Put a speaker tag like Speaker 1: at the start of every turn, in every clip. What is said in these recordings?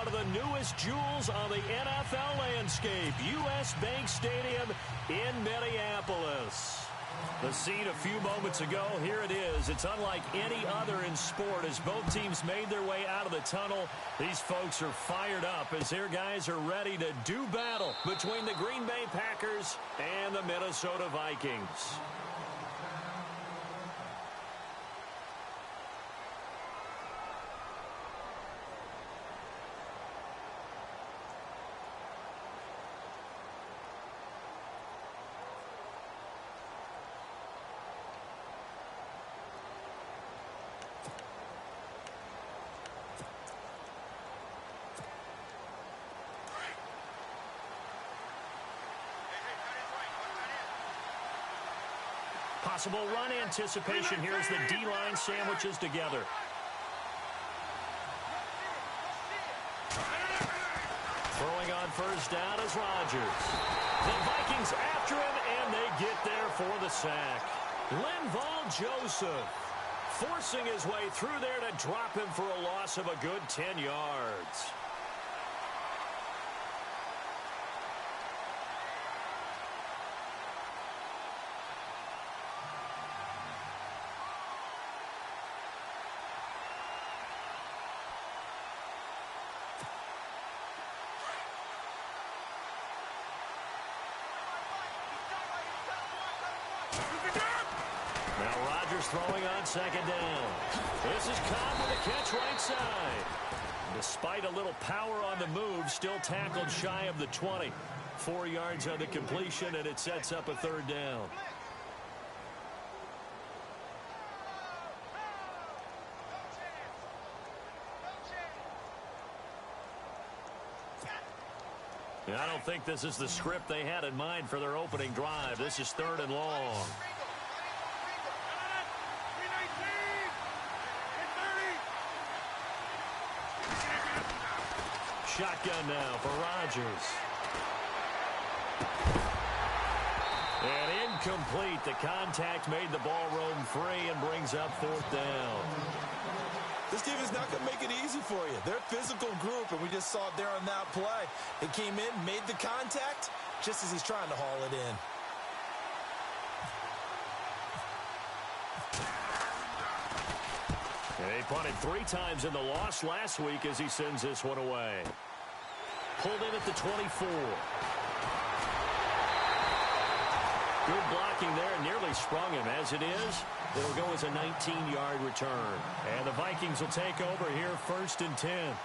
Speaker 1: of the newest jewels on the NFL landscape, U.S. Bank Stadium in Minneapolis. The scene a few moments ago, here it is. It's unlike any other in sport as both teams made their way out of the tunnel. These folks are fired up as their guys are ready to do battle between the Green Bay Packers and the Minnesota Vikings. Possible run anticipation here as the D-line sandwiches together. Throwing on first down is Rodgers. The Vikings after him, and they get there for the sack. Linval Joseph forcing his way through there to drop him for a loss of a good 10 yards. Throwing on second down. This is Cobb with a catch right side. Despite a little power on the move, still tackled shy of the 20. 4 yards on the completion, and it sets up a third down. I don't think this is the script they had in mind for their opening drive. This is third and long. Shotgun now for Rodgers. And incomplete. The contact made the ball roam free and brings up fourth down.
Speaker 2: This team is not going to make it easy for you. They're a physical group, and we just saw it there on that play. They came in, made the contact, just as he's trying to haul it in.
Speaker 1: And he punted 3 times in the loss last week as he sends this one away. Pulled in at the 24. Good blocking there, nearly sprung him. As it is, it'll go as a 19-yard return. And the Vikings will take over here, 1st and 10.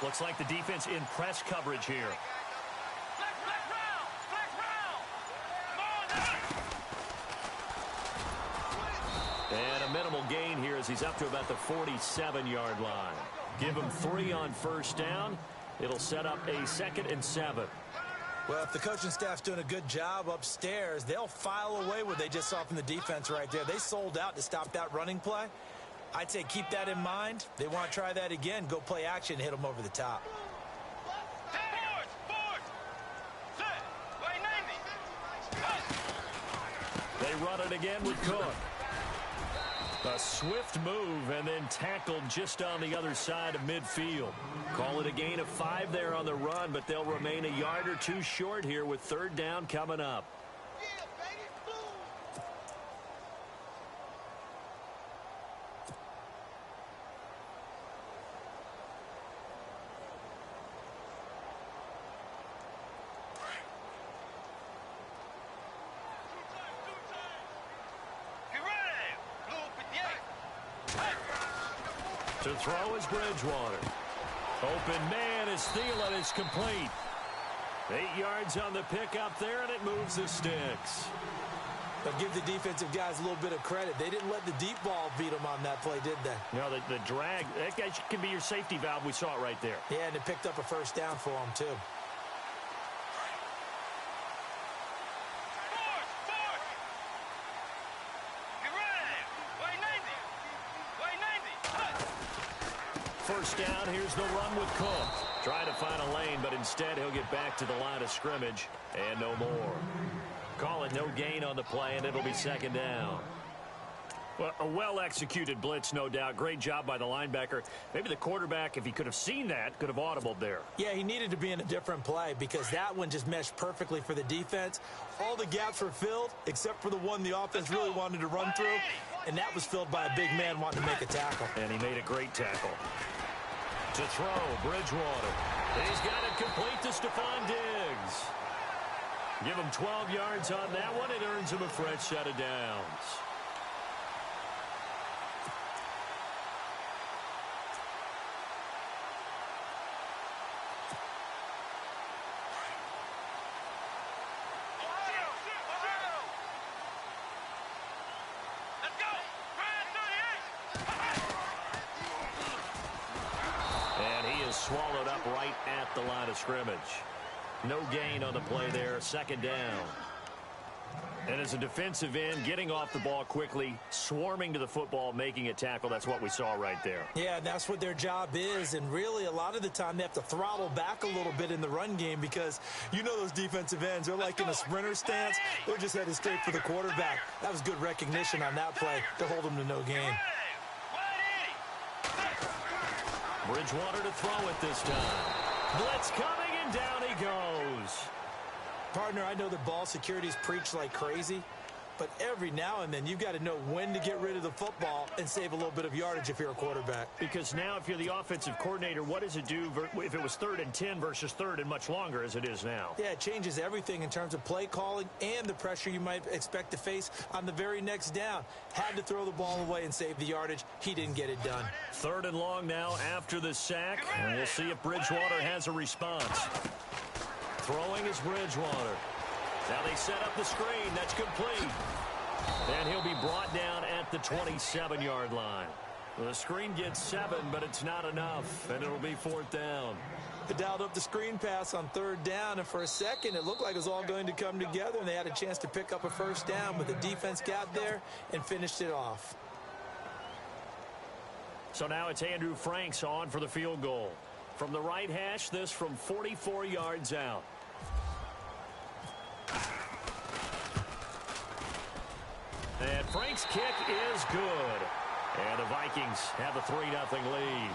Speaker 1: Looks like the defense in press coverage here. And a minimal gain here as he's up to about the 47-yard line. Give him 3 on first down. It'll set up a 2nd and 7.
Speaker 2: Well, if the coaching staff's doing a good job upstairs, they'll file away what they just saw from the defense right there. They sold out to stop that running play. I'd say keep that in mind. They want to try that again. Go play action and hit them over the top.
Speaker 1: They run it again with Cook. A swift move and then tackled just on the other side of midfield. Call it a gain of 5 there on the run, but they'll remain a yard or 2 short here with third down coming up. To throw is Bridgewater. Open man is Thielen. It's complete. 8 yards on the pickup there, and it moves the sticks.
Speaker 2: But give the defensive guys a little bit of credit. They didn't let the deep ball beat them on that play, did they?
Speaker 1: No, the drag, that guy can be your safety valve. We saw it right there.
Speaker 2: Yeah, and it picked up a first down for them, too.
Speaker 1: first down. Here's the run with Cook. Trying to find a lane, but instead he'll get back to the line of scrimmage and no more. Call it no gain on the play, and it'll be second down. Well, a well-executed blitz, no doubt. Great job by the linebacker. Maybe the quarterback, if he could have seen that, could have audibled there.
Speaker 2: Yeah, he needed to be in a different play because that one just meshed perfectly for the defense. All the gaps were filled except for the one the offense really wanted to run through, and that was filled by a big man wanting to make a tackle.
Speaker 1: And he made a great tackle. To throw, Bridgewater. He's got it complete to Stephon Diggs. Give him 12 yards on that one. It earns him a fresh set of downs. Swallowed up right at the line of scrimmage. No gain on the play there. Second down. And as a defensive end, getting off the ball quickly, swarming to the football, making a tackle. That's what we saw right there.
Speaker 2: Yeah, that's what their job is. And really, a lot of the time, they have to throttle back a little bit in the run game because you know those defensive ends. They're like in a sprinter stance. They're just headed straight for the quarterback. That was good recognition on that play to hold them to no gain.
Speaker 1: Bridgewater to throw it this time. Blitz coming, and down he goes.
Speaker 2: Partner, I know that ball security is preached like crazy, but every now and then you've got to know when to get rid of the football and save a little bit of yardage if you're a quarterback.
Speaker 1: Because now if you're the offensive coordinator, what does it do if it was 3rd and 10 versus 3rd and much longer as it is now?
Speaker 2: Yeah, it changes everything in terms of play calling and the pressure you might expect to face on the very next down. Had to throw the ball away and save the yardage. He didn't get it done.
Speaker 1: 3rd and long now after the sack, and we'll see if Bridgewater has a response. Throwing is Bridgewater. Now they set up the screen. That's complete. And he'll be brought down at the 27-yard line. The screen gets 7, but it's not enough, and it'll be 4th down.
Speaker 2: They dialed up the screen pass on 3rd down, and for a second it looked like it was all going to come together, and they had a chance to pick up a first down, but the defense got there and finished it off.
Speaker 1: So now it's Andrew Franks on for the field goal. From the right hash, this from 44 yards out. And Frank's kick is good. And the Vikings have a 3-0 lead.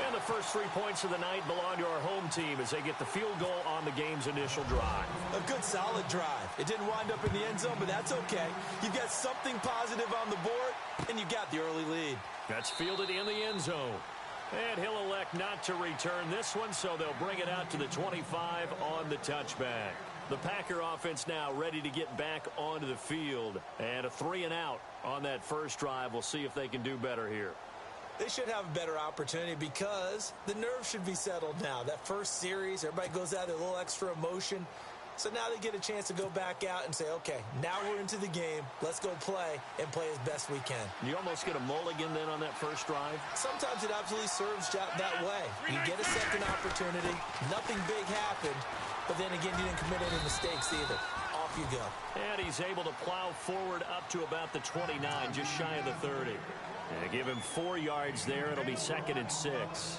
Speaker 1: And the first 3 points of the night belong to our home team as they get the field goal on the game's initial drive.
Speaker 2: A good solid drive. It didn't wind up in the end zone, but that's okay. You've got something positive on the board, and you got the early lead.
Speaker 1: That's fielded in the end zone. And he'll elect not to return this one, so they'll bring it out to the 25 on the touchback. The Packer offense now ready to get back onto the field. And a 3-and-out on that first drive. We'll see if they can do better here.
Speaker 2: They should have a better opportunity because the nerves should be settled now. That first series, everybody goes out with a little extra emotion. So now they get a chance to go back out and say, okay, now we're into the game. Let's go play and play as best we can.
Speaker 1: You almost get a mulligan then on that first drive?
Speaker 2: Sometimes it absolutely serves that way. You get a second opportunity. Nothing big happened. But then again, you didn't commit any mistakes either. Off you go.
Speaker 1: And he's able to plow forward up to about the 29, just shy of the 30. And give him 4 yards there. It'll be 2nd and 6.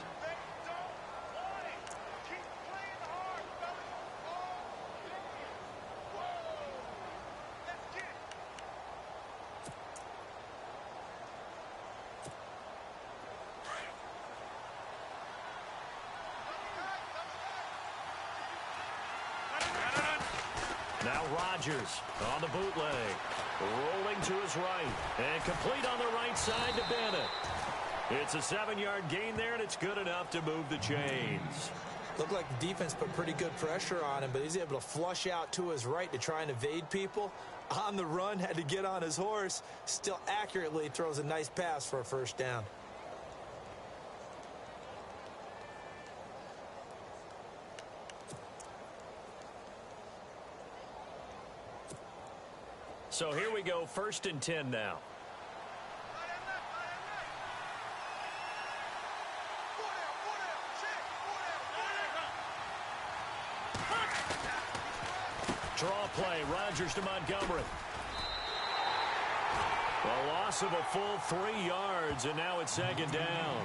Speaker 1: Now Rodgers on the bootleg. Rolling to his right. And complete on the right side to Bennett. It's a 7-yard gain there, and it's good enough to move the chains.
Speaker 2: Looked like the defense put pretty good pressure on him, but he's able to flush out to his right to try and evade people. On the run, had to get on his horse. Still accurately throws a nice pass for a first down.
Speaker 1: So here we go, 1st and 10 now. Draw play, Rodgers to Montgomery. A loss of a full 3 yards, and now it's 2nd down.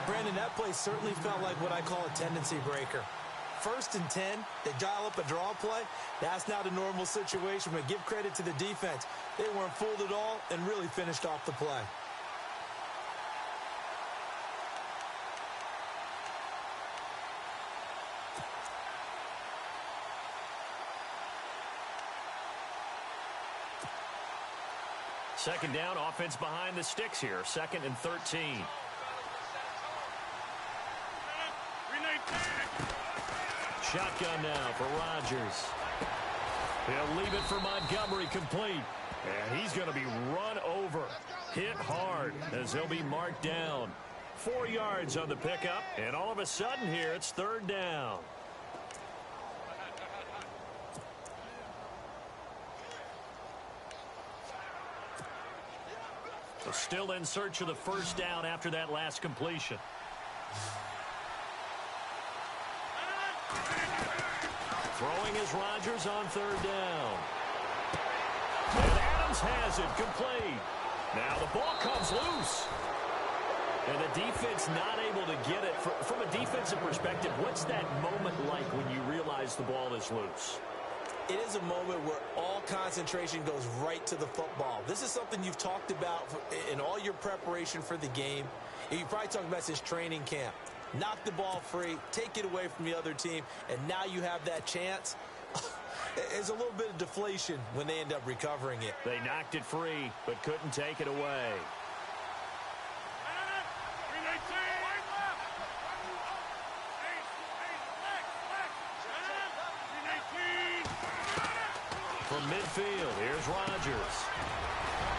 Speaker 2: Brandon, that play certainly felt like what I call a tendency breaker. 1st and 10, they dial up a draw play. That's not a normal situation, but give credit to the defense. They weren't fooled at all and really finished off the play.
Speaker 1: Second down, offense behind the sticks here. 2nd and 13. Shotgun now for Rodgers. He'll leave it for Montgomery, complete. And he's going to be run over. Hit hard as he'll be marked down. 4 yards on the pickup, and all of a sudden here it's 3rd down. So still in search of the 1st down after that last completion. Throwing is Rodgers on 3rd down. And Adams has it, complete. Now the ball comes loose. And the defense not able to get it. From a defensive perspective, what's that moment like when you realize the ball is loose?
Speaker 2: It is a moment where all concentration goes right to the football. This is something you've talked about in all your preparation for the game. You probably talked about this training camp. Knock the ball free, take it away from the other team, and now you have that chance. It's a little bit of deflation when they end up recovering it.
Speaker 1: They knocked it free, but couldn't take it away. From midfield, here's Rodgers.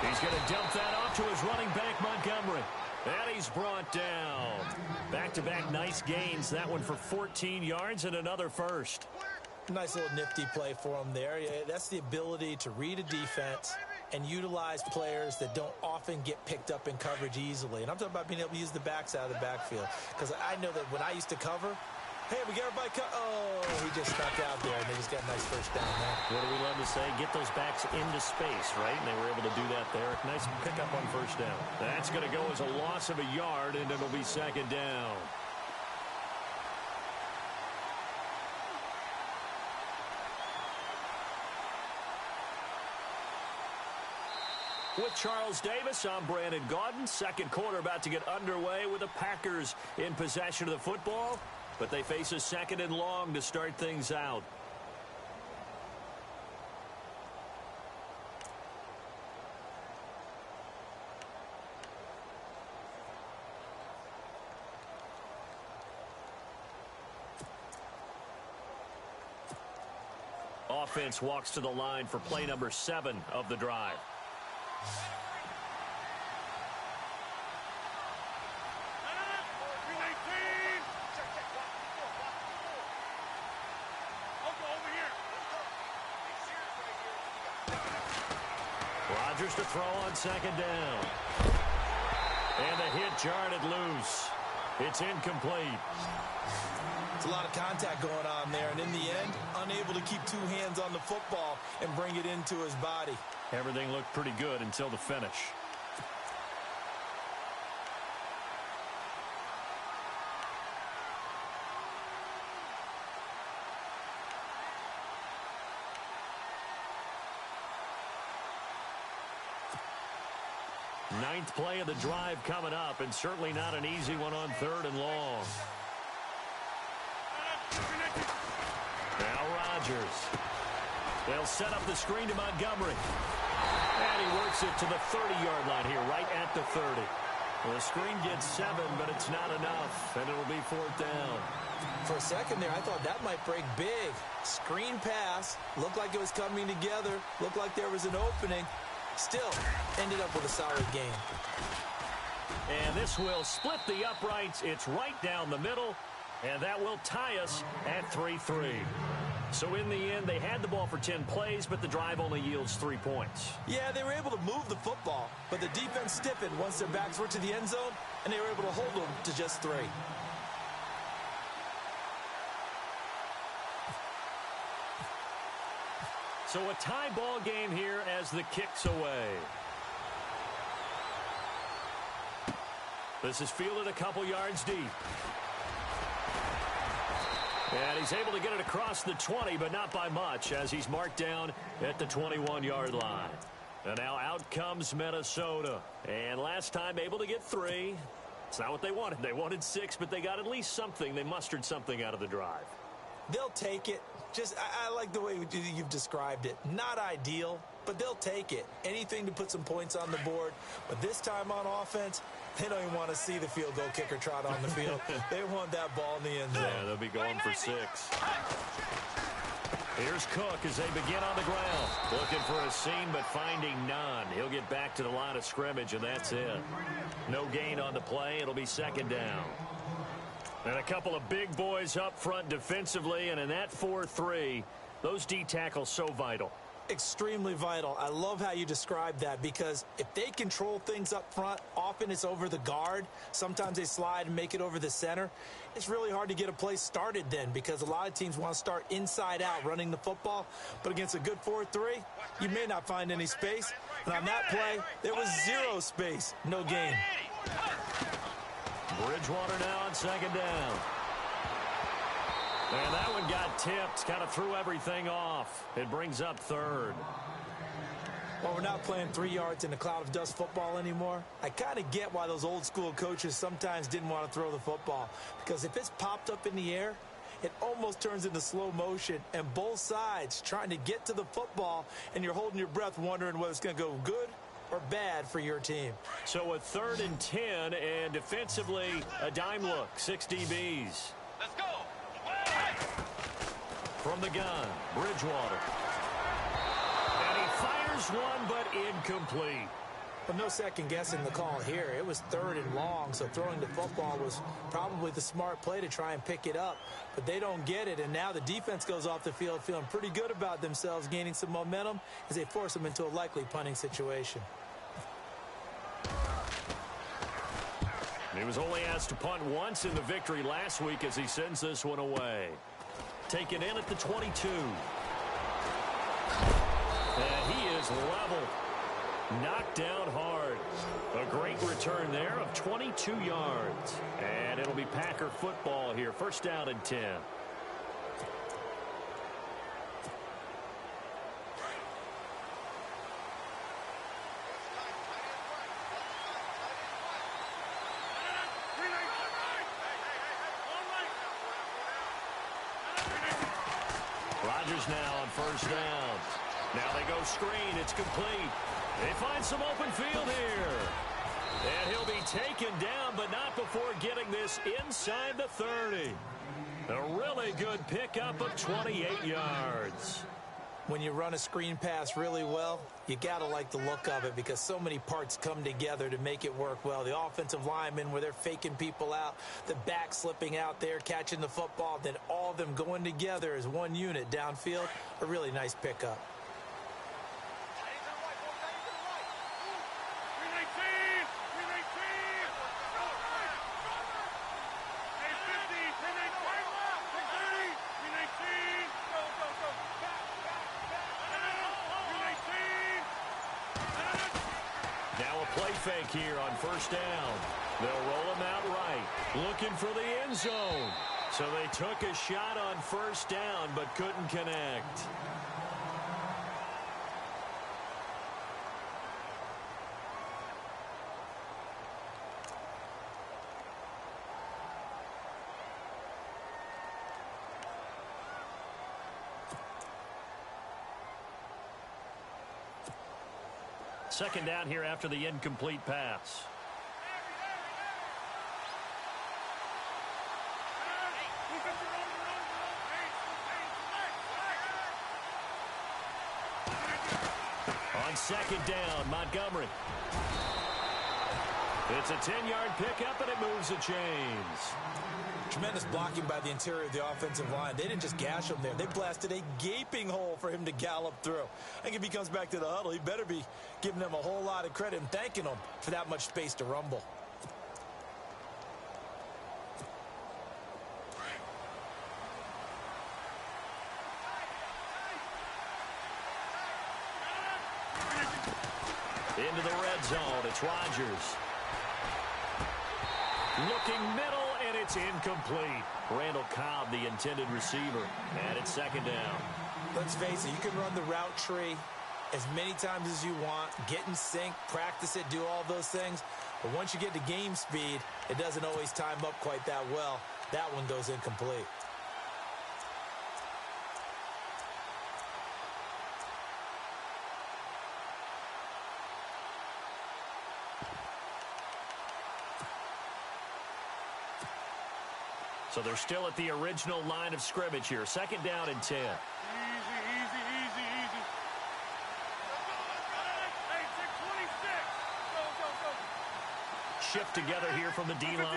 Speaker 1: He's going to dump that off to his running back, Montgomery. And he's brought down. Back-to-back nice gains. That one for 14 yards and another first.
Speaker 2: Nice little nifty play for him there. Yeah, that's the ability to read a defense and utilize players that don't often get picked up in coverage easily. And I'm talking about being able to use the backs out of the backfield. Because I know that when I used to cover, hey, we get everybody oh, he just stuck out there, and they just got a nice 1st down there.
Speaker 1: What do we love to say? Get those backs into space, right? And they were able to do that there. Nice pickup on 1st down. That's going to go as a loss of a yard, and it'll be 2nd down. With Charles Davis, I'm Brandon Gaudin. 2nd quarter about to get underway with the Packers in possession of the football. But they face a 2nd and long to start things out. Offense walks to the line for play number 7 of the drive. Rodgers to throw on 2nd down. And the hit jarred it loose. It's incomplete.
Speaker 2: It's a lot of contact going on there, and in the end, unable to keep 2 hands on the football and bring it into his body.
Speaker 1: Everything looked pretty good until the finish. Ninth play of the drive coming up, and certainly not an easy one on 3rd and long. Now Rodgers. They'll set up the screen to Montgomery. And he works it to the 30-yard line here, right at the 30. Well, the screen gets 7, but it's not enough, and it'll be 4th down.
Speaker 2: For a second there, I thought that might break big. Screen pass. Looked like it was coming together. Looked like there was an opening. Still, ended up with a solid game.
Speaker 1: And this will split the uprights. It's right down the middle, and that will tie us at 3-3. So in the end, they had the ball for 10 plays, but the drive only yields 3 points.
Speaker 2: Yeah, they were able to move the football, but the defense stiffened once their backs were to the end zone, and they were able to hold them to just 3.
Speaker 1: So a tie ball game here as the kick's away. This is fielded a couple yards deep. And he's able to get it across the 20, but not by much, as he's marked down at the 21-yard line. And now out comes Minnesota. And last time able to get 3. It's not what they wanted. They wanted 6, but they got at least something. They mustered something out of the drive.
Speaker 2: They'll take it. I like the way you've described it. Not ideal, but they'll take it. Anything to put some points on the board. But this time on offense, they don't even want to see the field goal kicker trot on the field. They want that ball in the end zone.
Speaker 1: Yeah, they'll be going for 6. Here's Cook as they begin on the ground. Looking for a seam, but finding none. He'll get back to the line of scrimmage, and that's it. No gain on the play. It'll be second down. And a couple of big boys up front defensively, and in that 4-3, those D tackles so vital.
Speaker 2: Extremely vital. I love how you describe that, because if they control things up front, often it's over the guard. Sometimes they slide and make it over the center. It's really hard to get a play started then, because a lot of teams want to start inside out running the football. But against a good 4-3, you may not find any space. And on that play, there was 0 space. No gain.
Speaker 1: Bridgewater now on second down. And that one got tipped, kind of threw everything off. It brings up third.
Speaker 2: Well, we're not playing 3 yards in a cloud of dust football anymore. I kind of get why those old school coaches sometimes didn't want to throw the football. Because if it's popped up in the air, it almost turns into slow motion. And both sides trying to get to the football, and you're holding your breath wondering whether it's going to go good or bad for your team.
Speaker 1: So a 3rd and 10, and defensively a dime look. 6 DBs.
Speaker 3: Let's go.
Speaker 1: From the gun, Bridgewater. And he fires one, but incomplete.
Speaker 2: Well, no second guessing the call here. It was 3rd and long, so throwing the football was probably the smart play to try and pick it up. But they don't get it, and now the defense goes off the field feeling pretty good about themselves, gaining some momentum as they force them into a likely punting situation.
Speaker 1: He was only asked to punt once in the victory last week as he sends this one away. Taken in at the 22. And he is level. Knocked down hard. A great return there of 22 yards. And it'll be Packer football here. First down and 10. Rodgers now on first down. Now they go screen. It's complete. They find some open field here. And he'll be taken down, but not before getting this inside the 30. A really good pickup of 28 yards.
Speaker 2: When you run a screen pass really well, you got to like the look of it because so many parts come together to make it work well. The offensive linemen, where they're faking people out, the back slipping out there, catching the football, then all of them going together as one unit downfield. A really nice pickup.
Speaker 1: Fake here on first down. They'll roll him out right, looking for the end zone. So they took a shot on first down but couldn't connect. Second down here after the incomplete pass. On second down, Montgomery. It's a 10-yard pickup, and it moves the chains.
Speaker 2: Tremendous blocking by the interior of the offensive line. They didn't just gash him there. They blasted a gaping hole for him to gallop through. I think if he comes back to the huddle, he better be giving them a whole lot of credit and thanking them for that much space to rumble.
Speaker 1: Into the red zone, it's Rodgers. Looking middle, and it's incomplete. Randall Cobb, the intended receiver, and it's second down.
Speaker 2: Let's face it, you can run the route tree as many times as you want, get in sync, practice it, do all those things. But once you get to game speed, it doesn't always time up quite that well. That one goes incomplete.
Speaker 1: So they're still at the original line of scrimmage here. Second down and 10.
Speaker 3: Easy. Hey, 26. Go.
Speaker 1: Shift together here from the D-line.
Speaker 3: 319.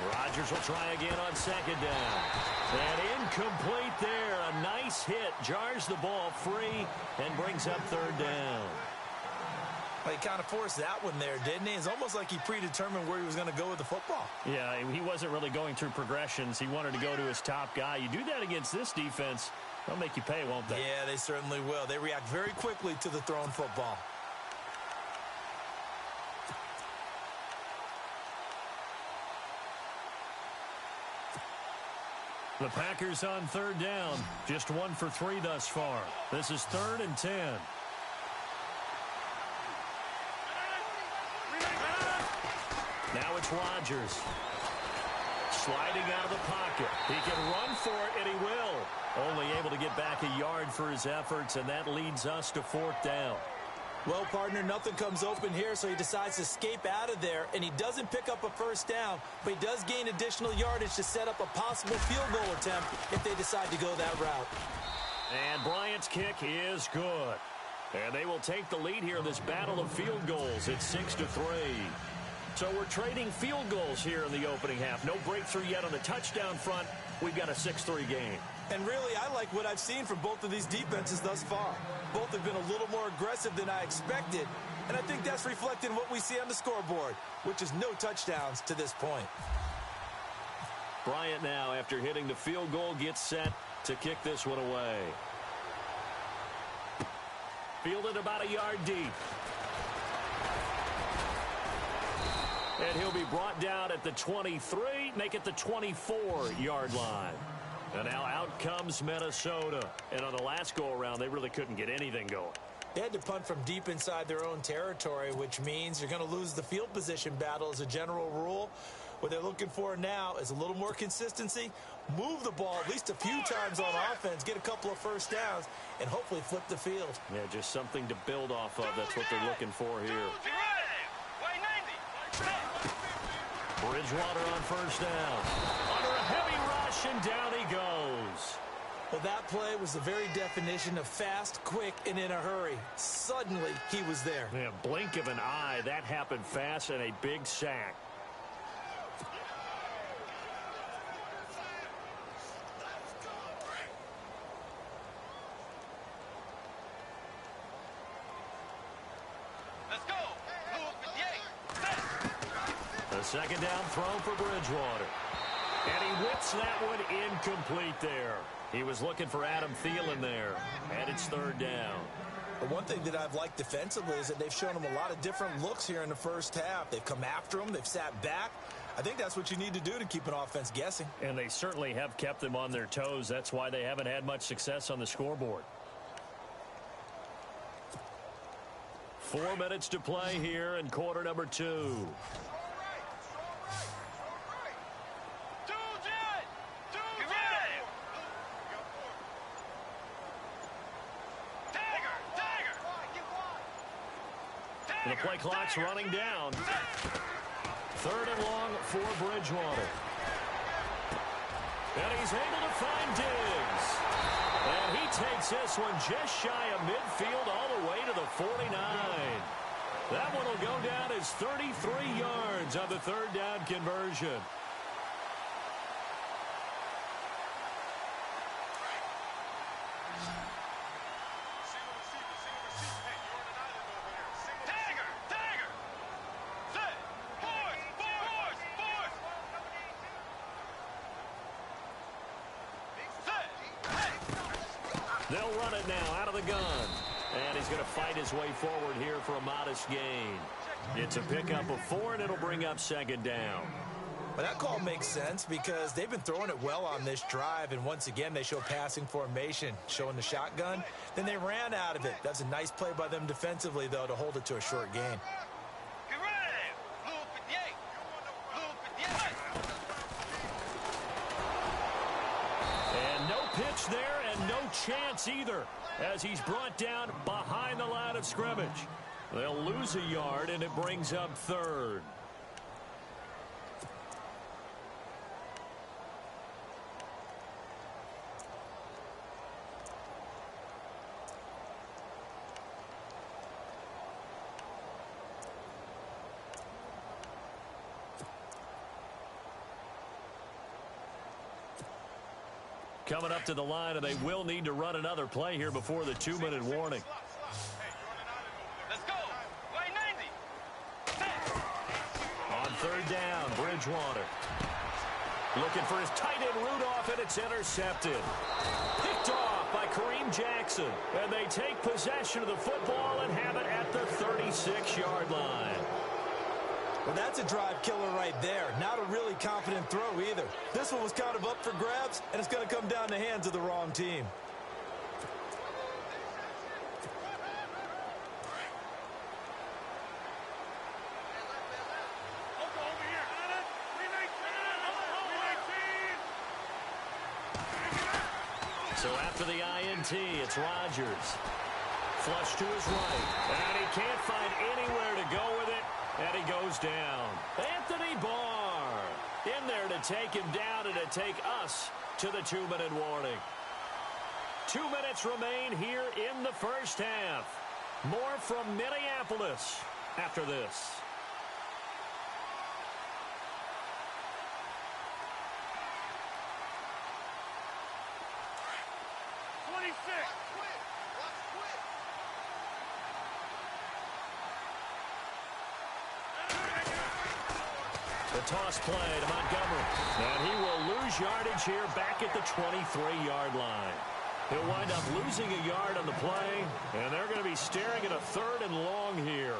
Speaker 1: Rodgers will try again on second down. And incomplete there. A nice hit. Jars the ball free and brings up third down.
Speaker 2: Well, he kind of forced that one there, didn't he? It's almost like he predetermined where he was going to go with the football.
Speaker 1: Yeah, he wasn't really going through progressions. He wanted to go to his top guy. You do that against this defense, they'll make you pay, won't they?
Speaker 2: Yeah, they certainly will. They react very quickly to the thrown football.
Speaker 1: The Packers on third down. Just 1 for 3 thus far. This is 3rd and 10. Now it's Rodgers. Sliding out of the pocket. He can run for it, and he will. Only able to get back a yard for his efforts, and that leads us to 4th down.
Speaker 2: Well, partner, nothing comes open here, so he decides to escape out of there, and he doesn't pick up a first down, but he does gain additional yardage to set up a possible field goal attempt if they decide to go that route.
Speaker 1: And Bryant's kick is good. And they will take the lead here in this battle of field goals. It's 6-3. So we're trading field goals here in the opening half. No breakthrough yet on the touchdown front. We've got a 6-3 game.
Speaker 2: And really, I like what I've seen from both of these defenses thus far. Both have been a little more aggressive than I expected, and I think that's reflected in what we see on the scoreboard, which is no touchdowns to this point.
Speaker 1: Bryant now, after hitting the field goal, gets set to kick this one away. Fielded about a yard deep. And he'll be brought down at the 23, make it the 24-yard line. And now out comes Minnesota. And on the last go-around, they really couldn't get anything going.
Speaker 2: They had to punt from deep inside their own territory, which means you're going to lose the field position battle as a general rule. What they're looking for now is a little more consistency, move the ball at least a few times on offense, get a couple of first downs, and hopefully flip the field.
Speaker 1: Yeah, just something to build off of. That's what they're looking for here. Bridgewater on first down. Under a heavy rush, and down he goes.
Speaker 2: Well, that play was the very definition of fast, quick, and in a hurry. Suddenly, he was there.
Speaker 1: Yeah, blink of an eye. That happened fast, and a big sack. The second down throw for Bridgewater. And he whips that one incomplete there. He was looking for Adam Thielen there. And it's third down.
Speaker 2: But one thing that I've liked defensively is that they've shown him a lot of different looks here in the first half. They've come after him. They've sat back. I think that's what you need to do to keep an offense guessing.
Speaker 1: And they certainly have kept them on their toes. That's why they haven't had much success on the scoreboard. 4 minutes to play here in quarter number 2. The play clock's running down. 3rd and long for Bridgewater. And he's able to find Diggs. And he takes this one just shy of midfield all the way to the 49. That one will go down as 33 yards on the third down conversion. They'll run it now out of the gun. And he's going to fight his way forward here for a modest gain. It's a pickup of 4, and it'll bring up second down.
Speaker 2: Well, that call makes sense because they've been throwing it well on this drive, and once again, they show passing formation, showing the shotgun. Then they ran out of it. That's a nice play by them defensively, though, to hold it to a short gain.
Speaker 1: And no pitch there, and no chance either, as he's brought down behind the line of scrimmage. They'll lose a yard, and it brings up third. Coming up to the line, and they will need to run another play here before the 2-minute warning.
Speaker 3: Let's go. Line 90.
Speaker 1: On third down, Bridgewater. Looking for his tight end Rudolph, and it's intercepted. Picked off by Kareem Jackson. And they take possession of the football and have it at the 36-yard line.
Speaker 2: Well, that's a drive killer right there. Not a really confident throw either. This one was kind of up for grabs, and it's going to come down in the hands of the wrong team.
Speaker 1: So after the INT, it's Rodgers. Flush to his right. And he can't find anywhere to go with it. And he goes down. Anthony Barr in there to take him down and to take us to the 2-minute warning. 2 minutes remain here in the first half. More from Minneapolis after this. The toss play to Montgomery. And he will lose yardage here back at the 23-yard line. He'll wind up losing a yard on the play, and they're going to be staring at a 3rd and long here.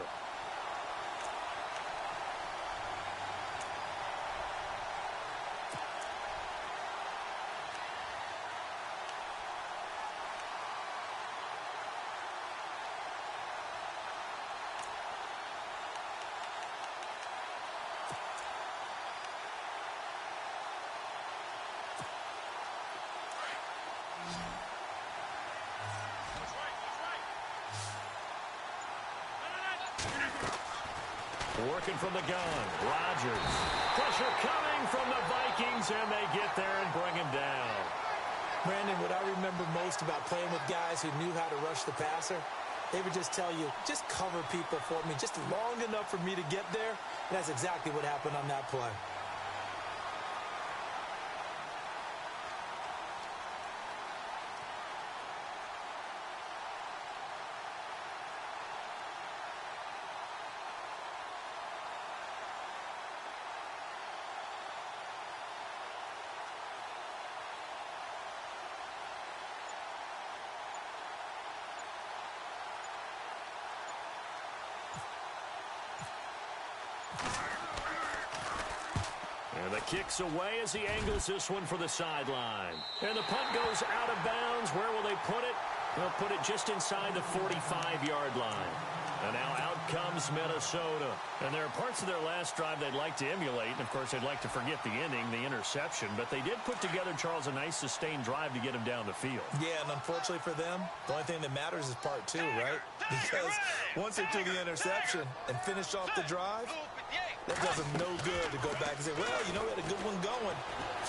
Speaker 1: Working from the gun, Rodgers. Pressure coming from the Vikings, and they get there and bring him down.
Speaker 2: Brandon, what I remember most about playing with guys who knew how to rush the passer, they would just tell you, just cover people for me, just long enough for me to get there. And that's exactly what happened on that play.
Speaker 1: And the kick's away as he angles this one for the sideline. And the punt goes out of bounds. Where will they put it? They'll put it just inside the 45-yard line. And now out comes Minnesota. And there are parts of their last drive they'd like to emulate. And, of course, they'd like to forget the ending, the interception. But they did put together, Charles, a nice sustained drive to get him down the field.
Speaker 2: Yeah, and unfortunately for them, the only thing that matters is part 2, right? Because once they threw the interception and finished off the drive, that does them no good to go back and say, well, you know, we had a good one going.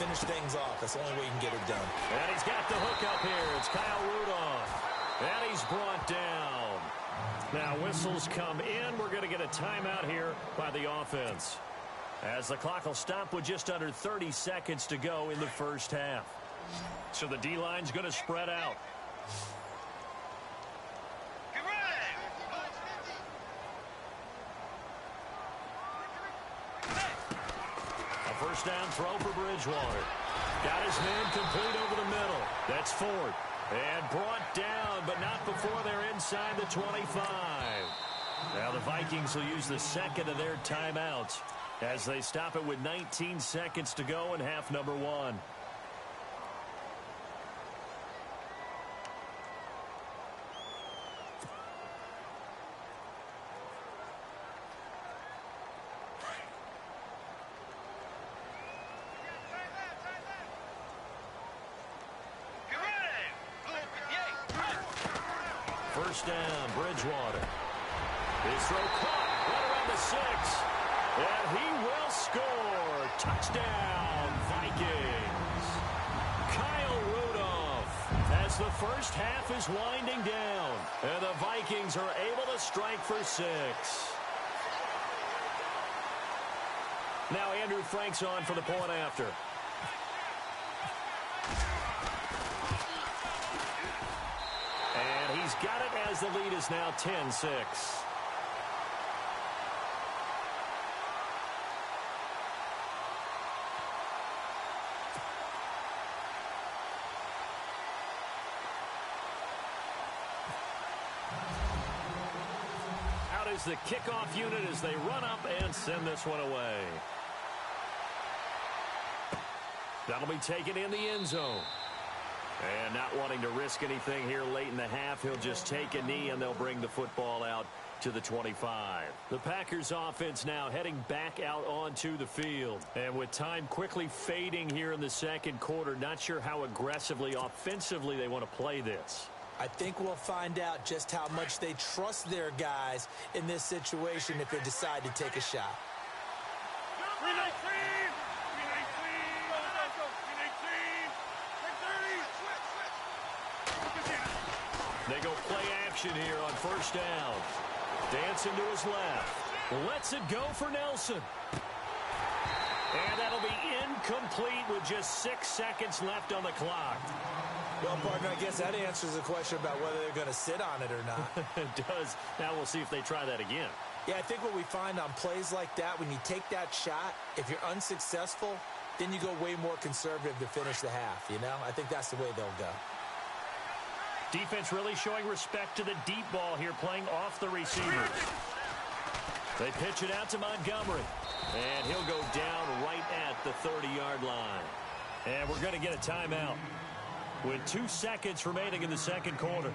Speaker 2: Finish things off. That's the only way you can get it done.
Speaker 1: And he's got the hook up here. It's Kyle Rudolph. And he's brought down. Now whistles come in. We're going to get a timeout here by the offense, as the clock will stop with just under 30 seconds to go in the first half. So the D-line's going to spread out. A first down throw for Bridgewater. Got his man complete over the middle. That's Ford. And brought down, but not before they're inside the 25. Now the Vikings will use the second of their timeouts as they stop it with 19 seconds to go in half number one. First down, Bridgewater. His throw caught right around the 6. And he will score. Touchdown, Vikings. Kyle Rudolph as the first half is winding down. And the Vikings are able to strike for 6. Now Andrew Frank's on for the point after. And he's got it as the lead is now 10-6. Out is the kickoff unit as they run up and send this one away. That'll be taken in the end zone. And not wanting to risk anything here late in the half, he'll just take a knee and they'll bring the football out to the 25. The Packers offense now heading back out onto the field. And with time quickly fading here in the second quarter, not sure how aggressively, offensively they want to play this.
Speaker 2: I think we'll find out just how much they trust their guys in this situation if they decide to take a shot.
Speaker 1: They go play action here on first down. Dancing to his left. Lets it go for Nelson. And that'll be incomplete with just 6 seconds left on the clock.
Speaker 2: Well, partner, I guess that answers the question about whether they're going to sit on it or not.
Speaker 1: It does. Now we'll see if they try that again.
Speaker 2: Yeah, I think what we find on plays like that, when you take that shot, if you're unsuccessful, then you go way more conservative to finish the half, you know? I think that's the way they'll go.
Speaker 1: Defense really showing respect to the deep ball here, playing off the receivers. They pitch it out to Montgomery. And he'll go down right at the 30-yard line. And we're going to get a timeout with 2 seconds remaining in the second quarter.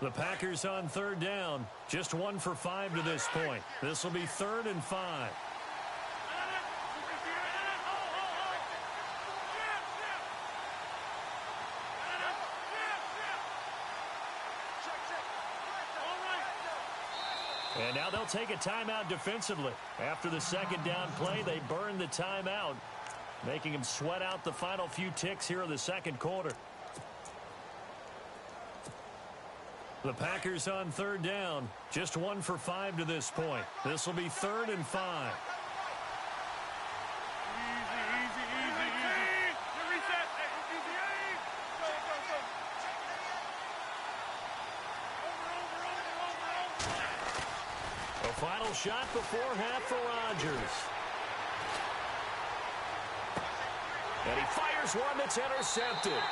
Speaker 1: The Packers on third down. Just 1 for 5 to this point. This will be 3rd and 5. And now they'll take a timeout defensively. After the second down play, they burn the timeout, making them sweat out the final few ticks here in the second quarter. The Packers on third down. Just 1 for 5 to this point. This will be 3rd and 5. A final shot before half for Rodgers. And he fires one that's intercepted.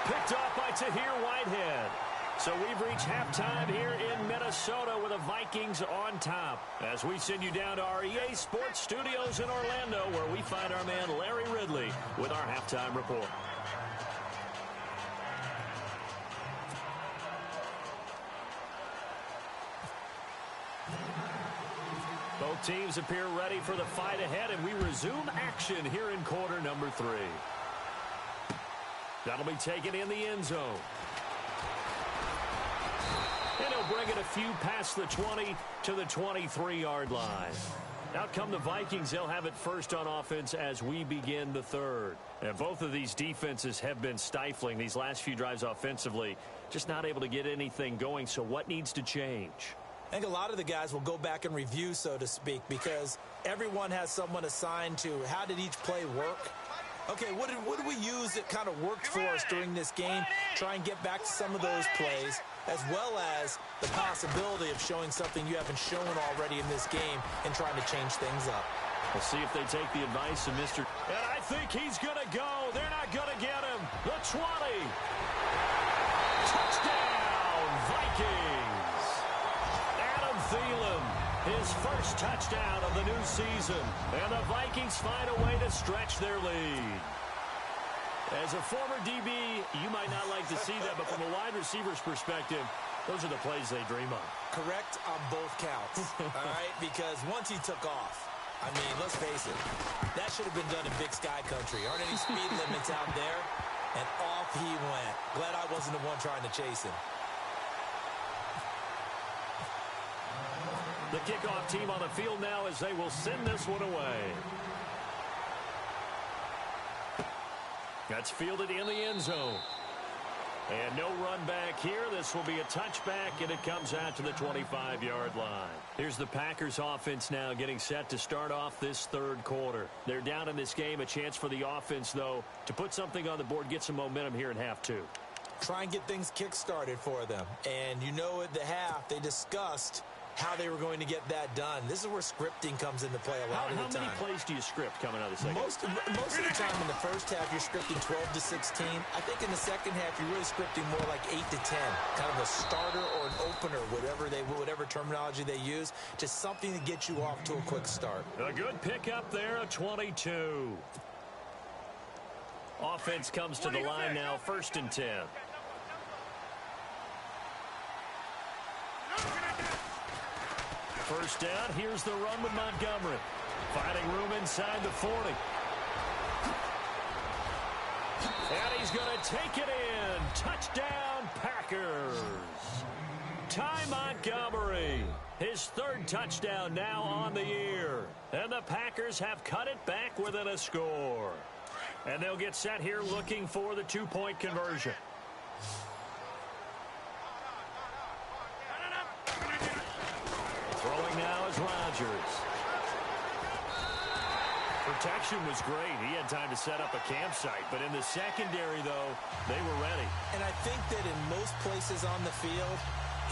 Speaker 1: Picked off by Tahir Whitehead. So we've reached halftime here in Minnesota with the Vikings on top. As we send you down to our EA Sports Studios in Orlando, where we find our man Larry Ridley with our halftime report. Both teams appear ready for the fight ahead, and we resume action here in quarter number 3. That'll be taken in the end zone. And he'll bring it a few past the 20 to the 23-yard line. Out come the Vikings. They'll have it first on offense as we begin the third. And both of these defenses have been stifling these last few drives offensively. Just not able to get anything going. So what needs to change?
Speaker 2: I think a lot of the guys will go back and review, so to speak, because everyone has someone assigned to how did each play work. Okay, what did we use that kind of worked for us during this game? Try and get back to some of those plays. as well as the possibility of showing something you haven't shown already in this game and trying to change things up.
Speaker 1: We'll see if they take the advice of Mr. And I think he's going to go. They're not going to get him. The 20. Touchdown, Vikings. Adam Thielen, his first touchdown of the new season. And the Vikings find a way to stretch their lead. As a former DB, you might not like to see that, but from a wide receiver's perspective, those are the plays they dream of.
Speaker 2: Correct on both counts, all right? Because once he took off, I mean, let's face it, that should have been done in Big Sky Country. Aren't any speed limits out there? And off he went. Glad I wasn't the one trying to chase him.
Speaker 1: The kickoff team on the field now as they will send this one away. That's fielded in the end zone. And no run back here. This will be a touchback, and it comes out to the 25-yard line. Here's the Packers offense now getting set to start off this third quarter. They're down in this game. A chance for the offense, though, to put something on the board, get some momentum here in half two.
Speaker 2: Try and get things kick-started for them. And you know at the half, they discussed how they were going to get that done. This is where scripting comes into play a lot of the time.
Speaker 1: How many plays do you script coming out of the second?
Speaker 2: Most of the time in the first half, you're scripting 12 to 16. I think in the second half, you're really scripting more like 8 to 10. Kind of a starter or an opener, whatever terminology they use. Just something to get you off to a quick start.
Speaker 1: A good pickup there, a 22. Offense comes to the line now, 1st and 10. First down, here's the run with Montgomery. Finding room inside the 40. And he's going to take it in. Touchdown, Packers. Ty Montgomery, his 3rd touchdown now on the year. And the Packers have cut it back within a score. And they'll get set here looking for the 2-point conversion. Throwing now is Rodgers. Protection was great. He had time to set up a campsite. But in the secondary, though, they were ready.
Speaker 2: And I think that in most places on the field,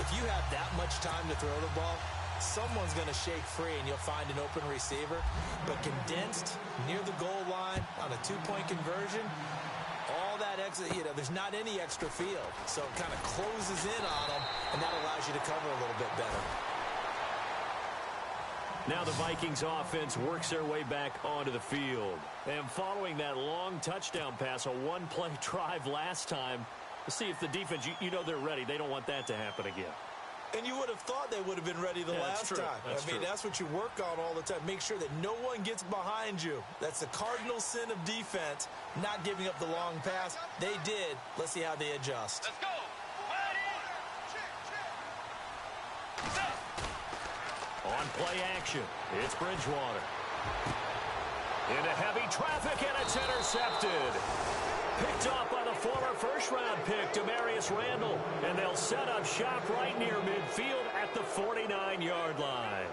Speaker 2: if you have that much time to throw the ball, someone's going to shake free and you'll find an open receiver. But condensed near the goal line on a 2-point conversion, all that extra, there's not any extra field. So it kind of closes in on them, and that allows you to cover a little bit better.
Speaker 1: Now the Vikings offense works their way back onto the field. And following that long touchdown pass, a one-play drive last time, let's see if the defense, you know they're ready. They don't want that to happen again.
Speaker 2: And you would have thought they would have been ready the last time. That's what you work on all the time. Make sure that no one gets behind you. That's the cardinal sin of defense, not giving up the long pass. They did. Let's see how they adjust.
Speaker 3: Let's go.
Speaker 1: On play action, it's Bridgewater. Into heavy traffic, and it's intercepted. Picked off by the former first-round pick, Demarius Randall. And they'll set up shop right near midfield at the 49-yard line.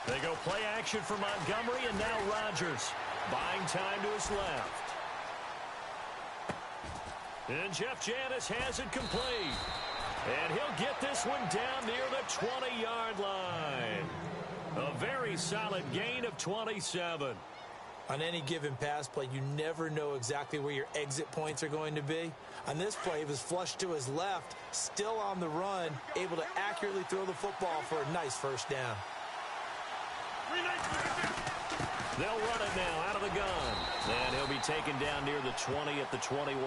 Speaker 1: They go play action for Montgomery, and now Rodgers buying time to his left. And Jeff Janis has it complete. And he'll get this one down near the 20-yard line. A very solid gain of 27.
Speaker 2: On any given pass play, you never know exactly where your exit points are going to be. On this play, he was flushed to his left, still on the run, able to accurately throw the football for a nice first down.
Speaker 1: They'll run it now out of the gun. And he'll be taken down near the 20 at the 21.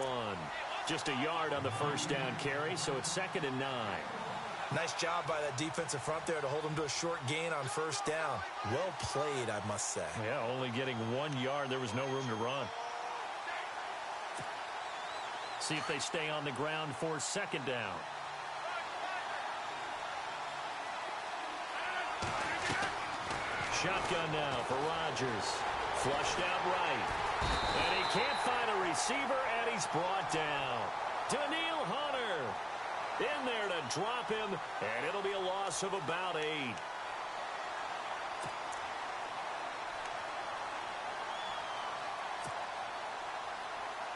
Speaker 1: Just a yard on the first down carry, so it's 2nd and 9.
Speaker 2: Nice job by that defensive front there to hold him to a short gain on first down. Well played, I must say.
Speaker 1: Yeah, only getting 1 yard. There was no room to run. See if they stay on the ground for 2nd down. Shotgun now for Rodgers. Flushed out right. And he can't find a receiver, and he's brought down. Daniil Hunter in there to drop him, and it'll be a loss of about 8.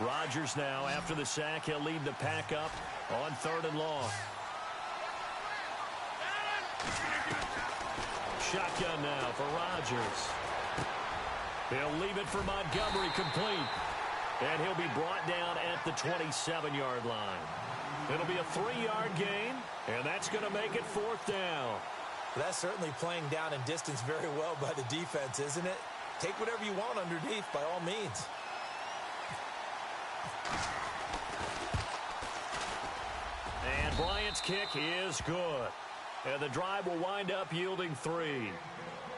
Speaker 1: Rodgers now, after the sack, he'll lead the pack up on 3rd and long. Shotgun now for Rodgers. He'll leave it for Montgomery, complete. And he'll be brought down at the 27-yard line. It'll be a 3-yard gain, and that's going to make it 4th down.
Speaker 2: That's certainly playing down in distance very well by the defense, isn't it? Take whatever you want underneath, by all means.
Speaker 1: And Bryant's kick is good. And the drive will wind up yielding 3.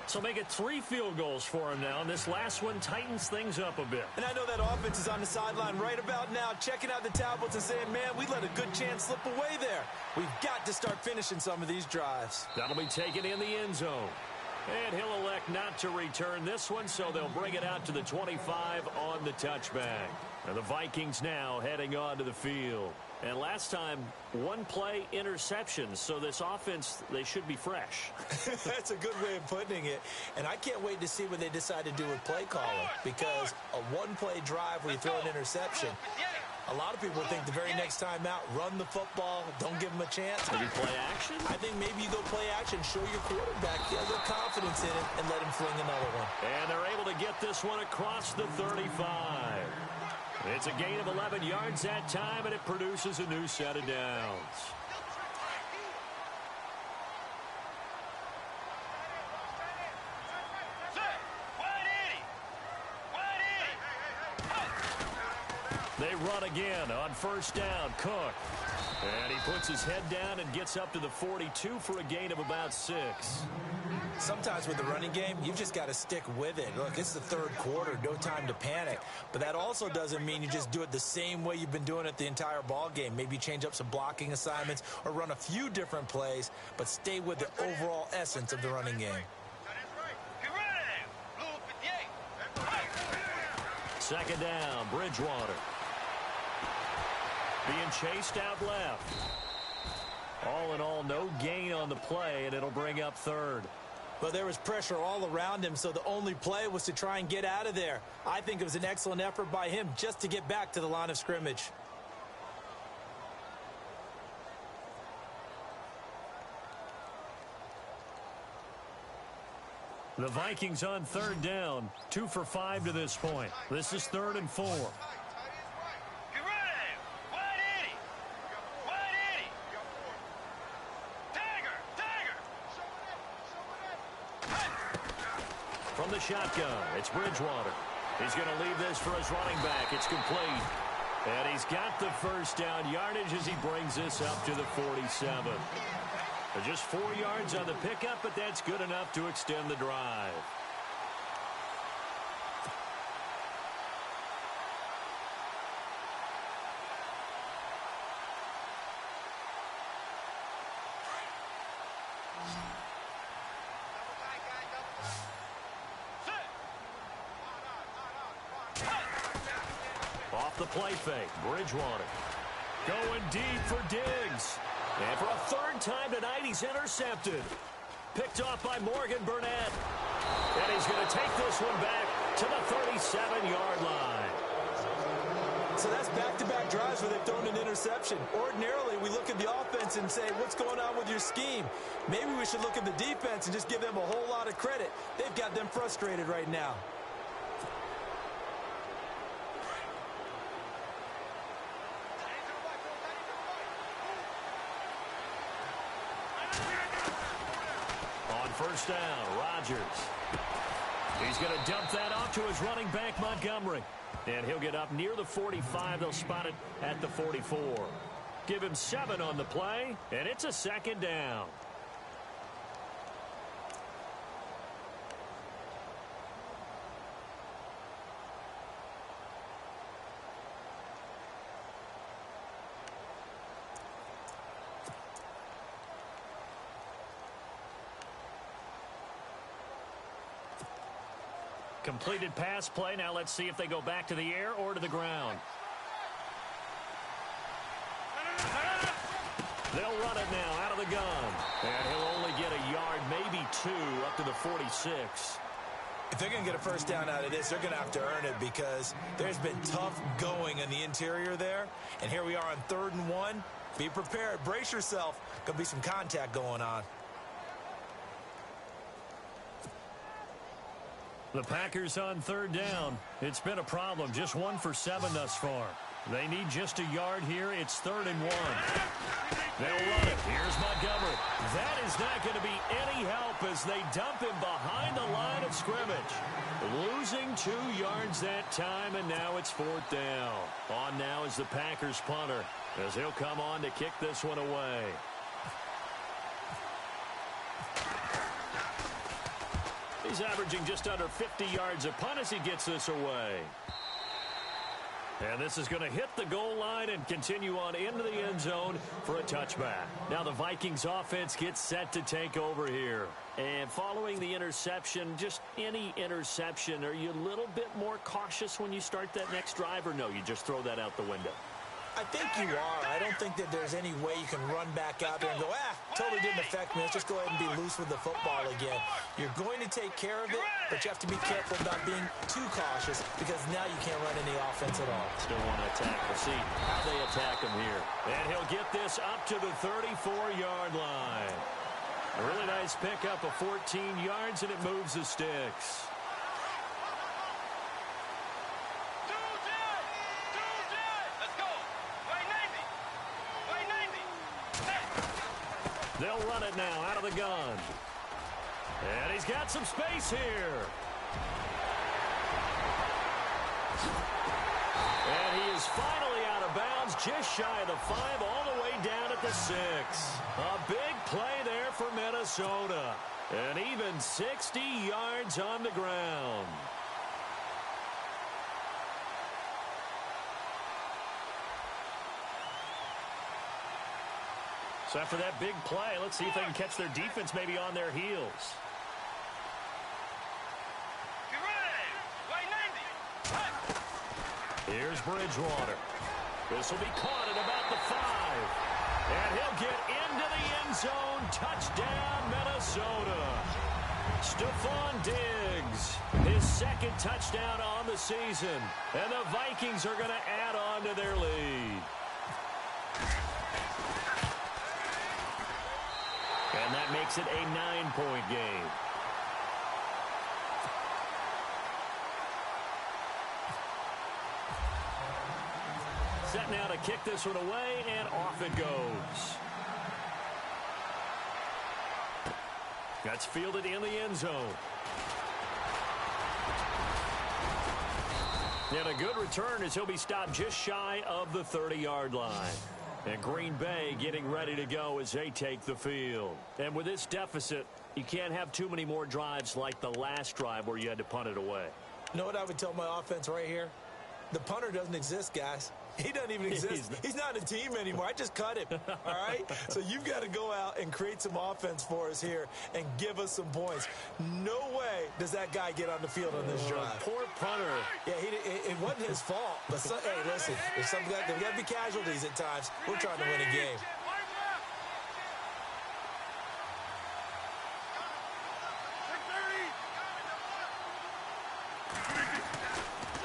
Speaker 1: So make it 3 field goals for him now, and this last one tightens things up a bit.
Speaker 2: And I know that offense is on the sideline right about now, checking out the tablets and saying, man, we let a good chance slip away there. We've got to start finishing some of these drives.
Speaker 1: That'll be taken in the end zone. And he'll elect not to return this one, so they'll bring it out to the 25 on the touchback. And the Vikings now heading onto the field. And last time, 1-play interceptions, so this offense, they should be fresh.
Speaker 2: That's a good way of putting it. And I can't wait to see what they decide to do with play calling, because a 1-play drive where you throw an interception, a lot of people think the very next time out, run the football, don't give them a chance.
Speaker 1: Maybe play action?
Speaker 2: I think maybe you go play action, show your quarterback, get a little confidence in it, and let him fling another one.
Speaker 1: And they're able to get this one across the 35. It's a gain of 11 yards that time, and it produces a new set of downs. They run again on 1st down. Cook. And he puts his head down and gets up to the 42 for a gain of about 6.
Speaker 2: Sometimes with the running game, you've just got to stick with it. Look, it's the 3rd quarter, no time to panic. But that also doesn't mean you just do it the same way you've been doing it the entire ball game. Maybe change up some blocking assignments or run a few different plays, but stay with the overall essence of the running game.
Speaker 1: 2nd down, Bridgewater. Being chased out left. All in all, no gain on the play, and it'll bring up 3rd.
Speaker 2: But there was pressure all around him, so the only play was to try and get out of there. I think it was an excellent effort by him just to get back to the line of scrimmage.
Speaker 1: The Vikings on 3rd down, 2 for 5 to this point. This is 3rd and 4. From the shotgun, it's Bridgewater. He's going to leave this for his running back. It's complete. And he's got the 1st down yardage as he brings this up to the 47. Just 4 yards on the pickup, but that's good enough to extend the drive. Off the play fake, Bridgewater. Going deep for Diggs. And for a 3rd time tonight, he's intercepted. Picked off by Morgan Burnett. And he's going to take this one back to the 37-yard line.
Speaker 2: So that's back-to-back drives where they've thrown an interception. Ordinarily, we look at the offense and say, what's going on with your scheme? Maybe we should look at the defense and just give them a whole lot of credit. They've got them frustrated right now.
Speaker 1: On 1st down, Rodgers. He's going to dump that off to his running back, Montgomery. And he'll get up near the 45. They'll spot it at the 44. Give him 7 on the play, and it's a 2nd down. completed pass play. Now let's see if they go back to the air or to the ground. They'll run it now out of the gun. And he'll only get a yard, maybe 2, up to the 46.
Speaker 2: If they're going to get a first down out of this, they're going to have to earn it because there's been tough going in the interior there. And here we are on 3rd and 1. Be prepared. Brace yourself. Going to be some contact going on.
Speaker 1: The Packers on 3rd down. It's been a problem. Just 1 for 7 thus far. They need just a yard here. It's 3rd and 1. They'll run it. Here's Montgomery. That is not going to be any help as they dump him behind the line of scrimmage. Losing 2 yards that time, and now it's 4th down. On now is the Packers punter as he'll come on to kick this one away. He's averaging just under 50 yards a punt as he gets this away. And this is going to hit the goal line and continue on into the end zone for a touchback. Now the Vikings offense gets set to take over here. And following the interception, just any interception, are you a little bit more cautious when you start that next drive, or no, you just throw that out the window?
Speaker 2: I think you are. I don't think that there's any way you can run back out there and go, totally didn't affect me. Let's just go ahead and be loose with the football again. You're going to take care of it, but you have to be careful about being too cautious because now you can't run any offense at all.
Speaker 1: Still want to attack. We'll see how they attack him here. And he'll get this up to the 34-yard line. A really nice pickup of 14 yards, and it moves the sticks. They'll run it now out of the gun. And he's got some space here. And he is finally out of bounds, just shy of the 5, all the way down at the 6. A big play there for Minnesota. And even 60 yards on the ground. So after that big play, let's see if they can catch their defense maybe on their heels. Here's Bridgewater. This will be caught at about the 5. And he'll get into the end zone. Touchdown, Minnesota. Stephon Diggs, his 2nd touchdown on the season. And the Vikings are going to add on to their lead. And that makes it a 9-point game. Set now to kick this one away, and off it goes. That's fielded in the end zone. And a good return as he'll be stopped just shy of the 30-yard line. And Green Bay getting ready to go as they take the field. And with this deficit, you can't have too many more drives like the last drive where you had to punt it away.
Speaker 2: You know what I would tell my offense right here? The punter doesn't exist, guys. He doesn't even exist. He's not a team anymore. I just cut him, all right? So you've got to go out and create some offense for us here and give us some points. No way does that guy get on the field on this drive.
Speaker 1: Poor punter.
Speaker 2: Yeah, it wasn't his fault. But, hey, listen, there's got to be casualties at times. We're trying to win a game.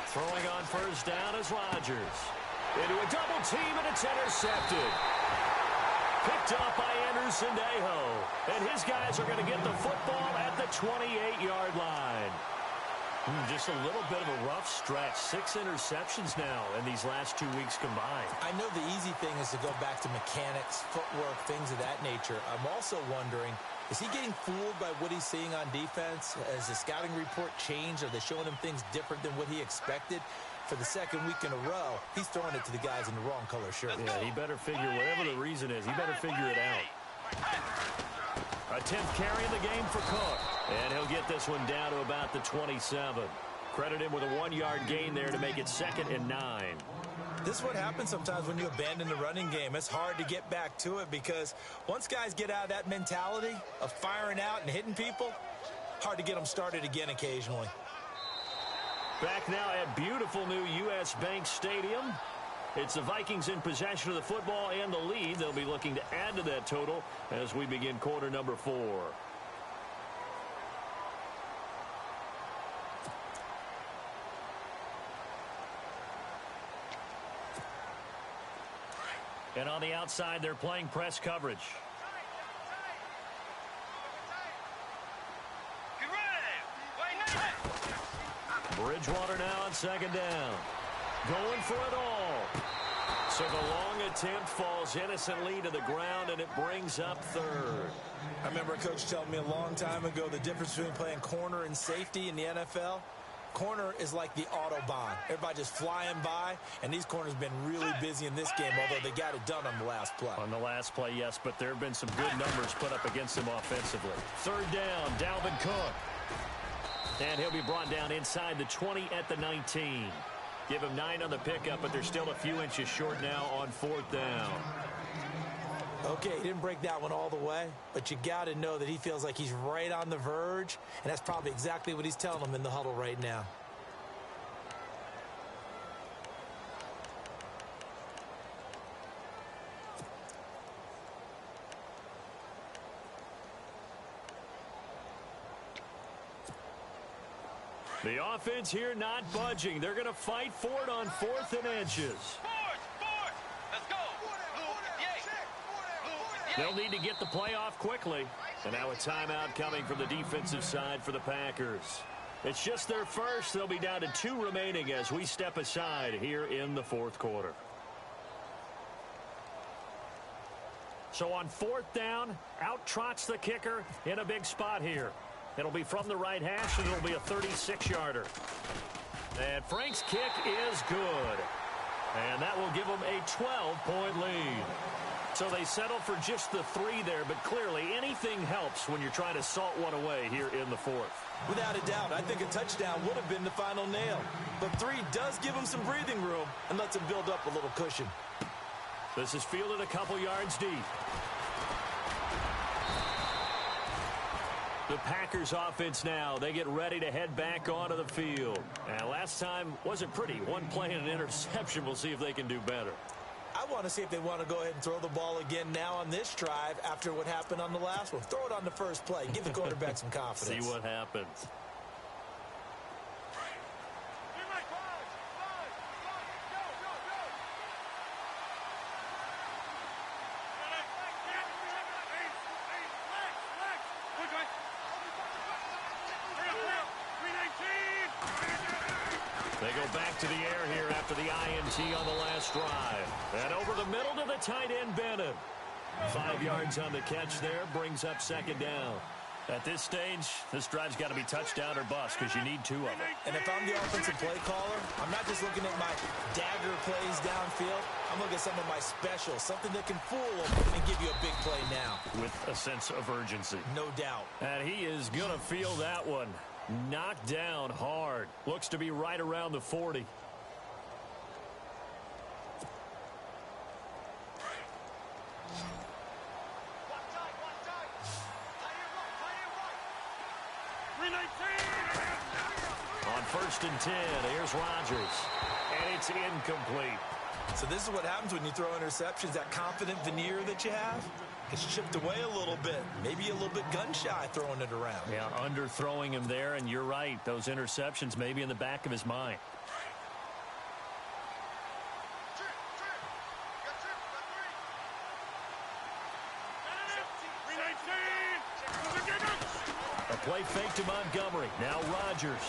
Speaker 1: Throwing on first down is Rodgers. Into a double team, and it's intercepted. Picked up by Anderson-Dejo. And his guys are going to get the football at the 28-yard line. Just a little bit of a rough stretch. 6 interceptions now in these last 2 weeks combined.
Speaker 2: I know the easy thing is to go back to mechanics, footwork, things of that nature. I'm also wondering, is he getting fooled by what he's seeing on defense? Has the scouting report changed? Are they showing him things different than what he expected? For the 2nd week in a row, he's throwing it to the guys in the wrong color shirt.
Speaker 1: Yeah, he better figure, whatever the reason is, he better figure it out. A 10th carry in the game for Cook. And he'll get this one down to about the 27. Credit him with a 1-yard gain there to make it 2nd and 9.
Speaker 2: This is what happens sometimes when you abandon the running game. It's hard to get back to it because once guys get out of that mentality of firing out and hitting people, hard to get them started again occasionally.
Speaker 1: Back now at beautiful new U.S. Bank Stadium. It's the Vikings in possession of the football and the lead. They'll be looking to add to that total as we begin quarter number 4. And on the outside, they're playing press coverage. Bridgewater now on second down. Going for it all. So the long attempt falls innocently to the ground, and it brings up third.
Speaker 2: I remember a coach telling me a long time ago the difference between playing corner and safety in the NFL. Corner is like the Autobahn. Everybody just flying by, and these corners have been really busy in this game, although they got it done on the last play.
Speaker 1: On the last play, yes, but there have been some good numbers put up against them offensively. Third down, Dalvin Cook. And he'll be brought down inside the 20 at the 19. Give him 9 on the pickup, but they're still a few inches short now on fourth down.
Speaker 2: Okay, he didn't break that one all the way, but you got to know that he feels like he's right on the verge, and that's probably exactly what he's telling them in the huddle right now.
Speaker 1: The offense here not budging. They're going to fight for it on 4th and inches.
Speaker 3: Let's go.
Speaker 1: They'll need to get the play off quickly. And now a timeout coming from the defensive side for the Packers. It's just their first. They'll be down to 2 remaining as we step aside here in the 4th quarter. So on 4th down, out trots the kicker in a big spot here. It'll be from the right hash, and it'll be a 36-yarder. And Frank's kick is good. And that will give them a 12-point lead. So they settle for just the 3 there, but clearly anything helps when you're trying to salt one away here in the 4th.
Speaker 2: Without a doubt, I think a touchdown would have been the final nail. But 3 does give them some breathing room and lets them build up a little cushion.
Speaker 1: This is fielded a couple yards deep. The Packers offense now, they get ready to head back onto the field. And last time wasn't pretty. One play and an interception. We'll see if they can do better.
Speaker 2: I want to see if they want to go ahead and throw the ball again now on this drive after what happened on the last one. Throw it on the first play. Give the quarterback some confidence.
Speaker 1: See what happens. They go back to the air here after the INT on the last drive. And over the middle to the tight end, Bennett. 5 yards on the catch there, brings up second down. At this stage, this drive's got to be touchdown or bust because you need 2 of them.
Speaker 2: And if I'm the offensive play caller, I'm not just looking at my dagger plays downfield. I'm looking at some of my specials, something that can fool them and give you a big play now.
Speaker 1: With a sense of urgency.
Speaker 2: No doubt.
Speaker 1: And he is going to feel that one. Knocked down hard. Looks to be right around the 40. On 1st and 10, here's Rodgers. And it's incomplete.
Speaker 2: So this is what happens when you throw interceptions. That confident veneer that you have gets chipped away a little bit. Maybe a little bit gun-shy throwing it around.
Speaker 1: Yeah, underthrowing him there, and you're right. Those interceptions may be in the back of his mind. A play fake to Montgomery. Now Rodgers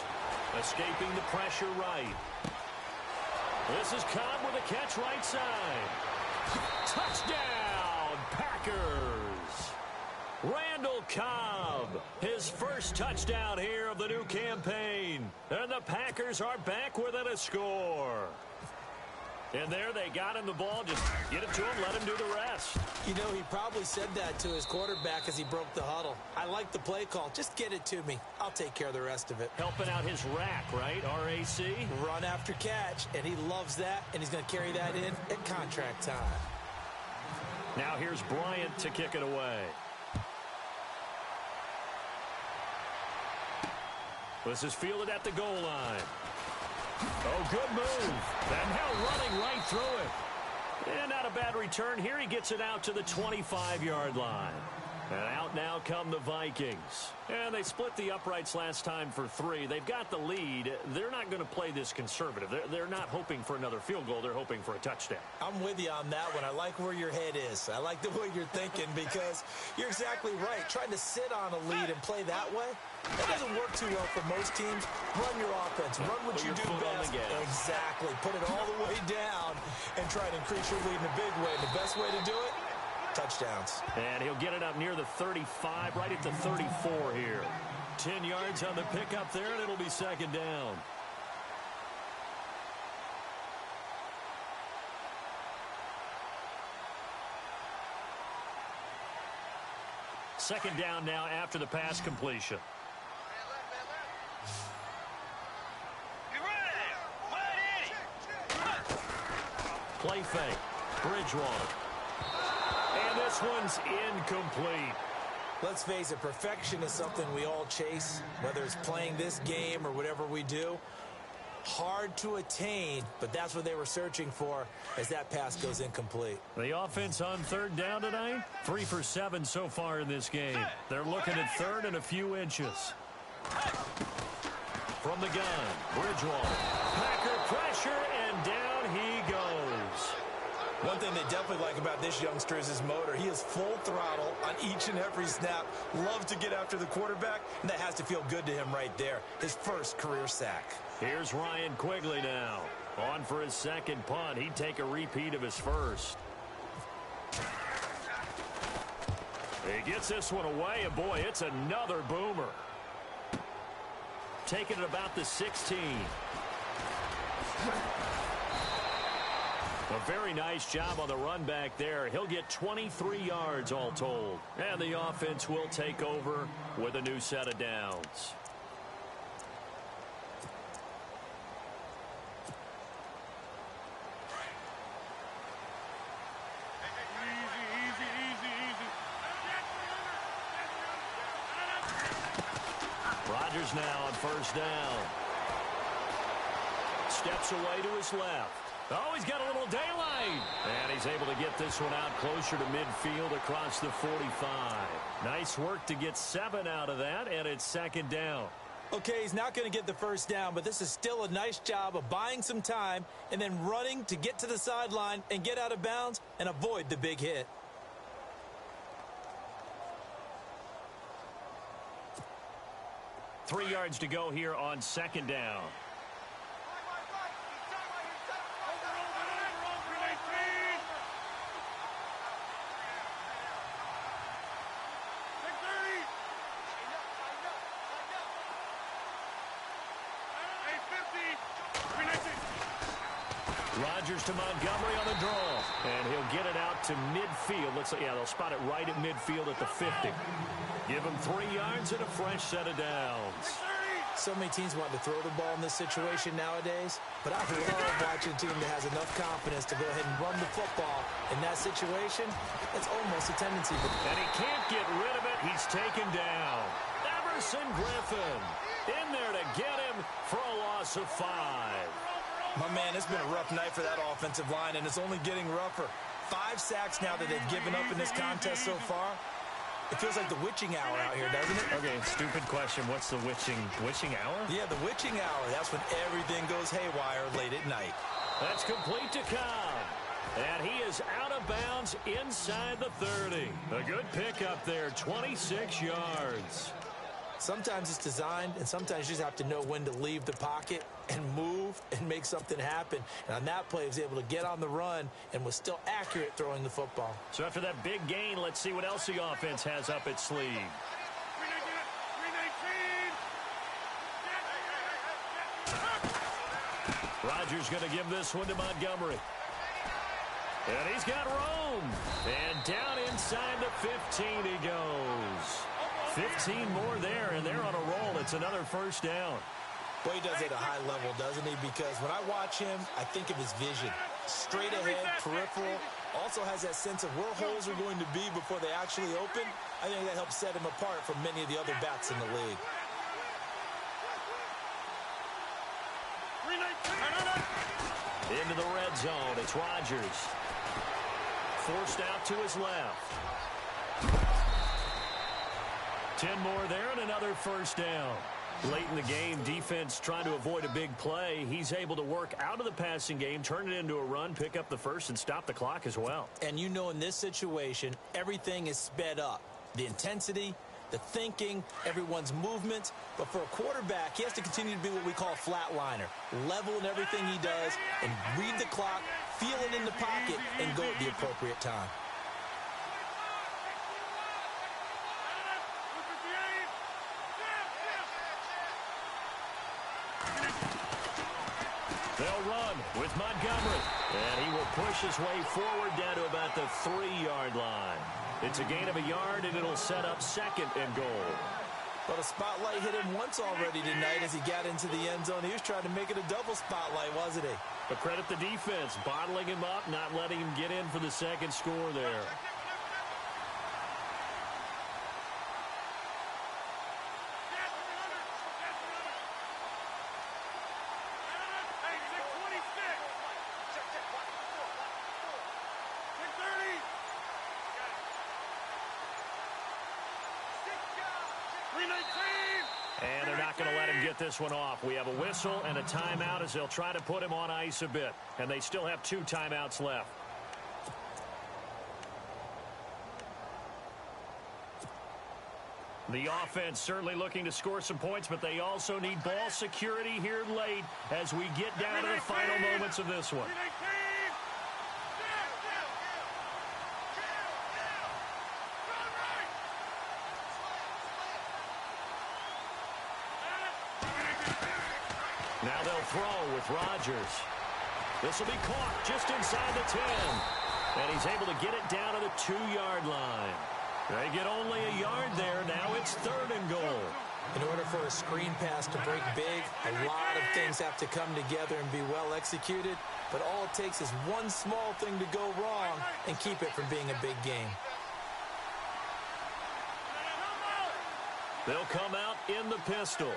Speaker 1: escaping the pressure right. This is Cobb with a catch right side. Touchdown, Packers. Randall Cobb, his first touchdown here of the new campaign. And the Packers are back within a score. And there they got him the ball. Just get it to him, let him do the rest.
Speaker 2: You know, he probably said that to his quarterback as he broke the huddle. I like the play call. Just get it to me. I'll take care of the rest of it.
Speaker 1: Helping out his rack, right? RAC.
Speaker 2: Run after catch, and he loves that, and he's going to carry that in at contract time.
Speaker 1: Now here's Bryant to kick it away. This is fielded at the goal line. Oh, good move. And now running right through it. And not a bad return here. He gets it out to the 25-yard line. And out now come the Vikings. And they split the uprights last time for 3. They've got the lead. They're not going to play this conservative. They're not hoping for another field goal. They're hoping for a touchdown.
Speaker 2: I'm with you on that one. I like where your head is. I like the way you're thinking because you're exactly right. Trying to sit on a lead and play that way, that doesn't work too well for most teams. Run your offense. Run what you do best. Exactly. Put it all the way down and try to increase your lead in a big way. And the best way to do it, touchdowns.
Speaker 1: And he'll get it up near the 35, right at the 34 here. 10 yards on the pickup there, and it'll be second down. Second down now after the pass completion. Play fake. Bridgewater. And this one's incomplete.
Speaker 2: Let's face it, perfection is something we all chase, whether it's playing this game or whatever we do. Hard to attain, but that's what they were searching for as that pass goes incomplete.
Speaker 1: The offense on third down tonight, 3 for 7 so far in this game. They're looking at third and a few inches. From the gun, Bridgewater. Packer pressure, and down he goes.
Speaker 2: One thing they definitely like about this youngster is his motor. He is full throttle on each and every snap. Loves to get after the quarterback, and that has to feel good to him right there. His first career sack.
Speaker 1: Here's Ryan Quigley now. On for his second punt. He'd take a repeat of his first. He gets this one away, and boy, it's another boomer. Taking it about the 16. A very nice job on the run back there. He'll get 23 yards all told. And the offense will take over with a new set of downs. Rodgers now on first down. Steps away to his left. Oh, he's got a little daylight. And he's able to get this one out closer to midfield across the 45. Nice work to get 7 out of that, and it's second down.
Speaker 2: Okay, he's not going to get the first down, but this is still a nice job of buying some time and then running to get to the sideline and get out of bounds and avoid the big hit.
Speaker 1: Three yards to go here on second down. Rodgers to Montgomery on the draw. And he'll get it out to midfield. Looks like, yeah, they'll spot it right at midfield at the 50. Give him 3 yards and a fresh set of downs.
Speaker 2: So many teams want to throw the ball in this situation nowadays, but I love watching a team that has enough confidence to go ahead and run the football. In that situation, it's almost a tendency.
Speaker 1: And he can't get rid of it. He's taken down. Everson Griffin in there to get him for a loss of 5.
Speaker 2: My man, it's been a rough night for that offensive line, and it's only getting rougher. 5 sacks now that they've given up in this contest so far. It feels like the witching hour out here, doesn't it?
Speaker 1: Okay, stupid question. What's the witching hour?
Speaker 2: Yeah, the witching hour. That's when everything goes haywire late at night.
Speaker 1: That's complete to Cobb. And he is out of bounds inside the 30. A good pickup there, 26 yards.
Speaker 2: Sometimes it's designed, and sometimes you just have to know when to leave the pocket and move and make something happen. And on that play, he was able to get on the run and was still accurate throwing the football.
Speaker 1: So after that big gain, let's see what else the offense has up its sleeve. Rodgers going to give this one to Montgomery. And he's got room. And down inside the 15 he goes. 15 more there, and they're on a roll. It's another first down.
Speaker 2: Well, he does it at a high level, doesn't he? Because when I watch him, I think of his vision. Straight ahead, peripheral. Also has that sense of where holes are going to be before they actually open. I think that helps set him apart from many of the other backs in the league.
Speaker 1: Into the red zone, it's Rodgers. Forced out to his left. 10 more there and another first down. Late in the game, defense trying to avoid a big play. He's able to work out of the passing game, turn it into a run, pick up the first, and stop the clock as well.
Speaker 2: And you know in this situation, everything is sped up. The intensity, the thinking, everyone's movement. But for a quarterback, he has to continue to be what we call a flatliner. Level in everything he does and read the clock, feel it in the pocket, and go at the appropriate time.
Speaker 1: They'll run with Montgomery. And he will push his way forward down to about the 3-yard line. It's a gain of a yard, and it'll set up second and goal.
Speaker 2: But a spotlight hit him once already tonight as he got into the end zone. He was trying to make it a double spotlight, wasn't he?
Speaker 1: But credit the defense, bottling him up, not letting him get in for the second score there. And they're not going to let him get this one off. We have a whistle and a timeout as they'll try to put him on ice a bit. And they still have 2 timeouts left. The offense certainly looking to score some points, but they also need ball security here late as we get down to the final moments of this one. Now they'll throw with Rodgers. This will be caught just inside the 10. And he's able to get it down to the 2-yard line. They get only a yard there. Now it's 3rd and goal.
Speaker 2: In order for a screen pass to break big, a lot of things have to come together and be well executed. But all it takes is one small thing to go wrong and keep it from being a big game.
Speaker 1: They'll come out in the pistol.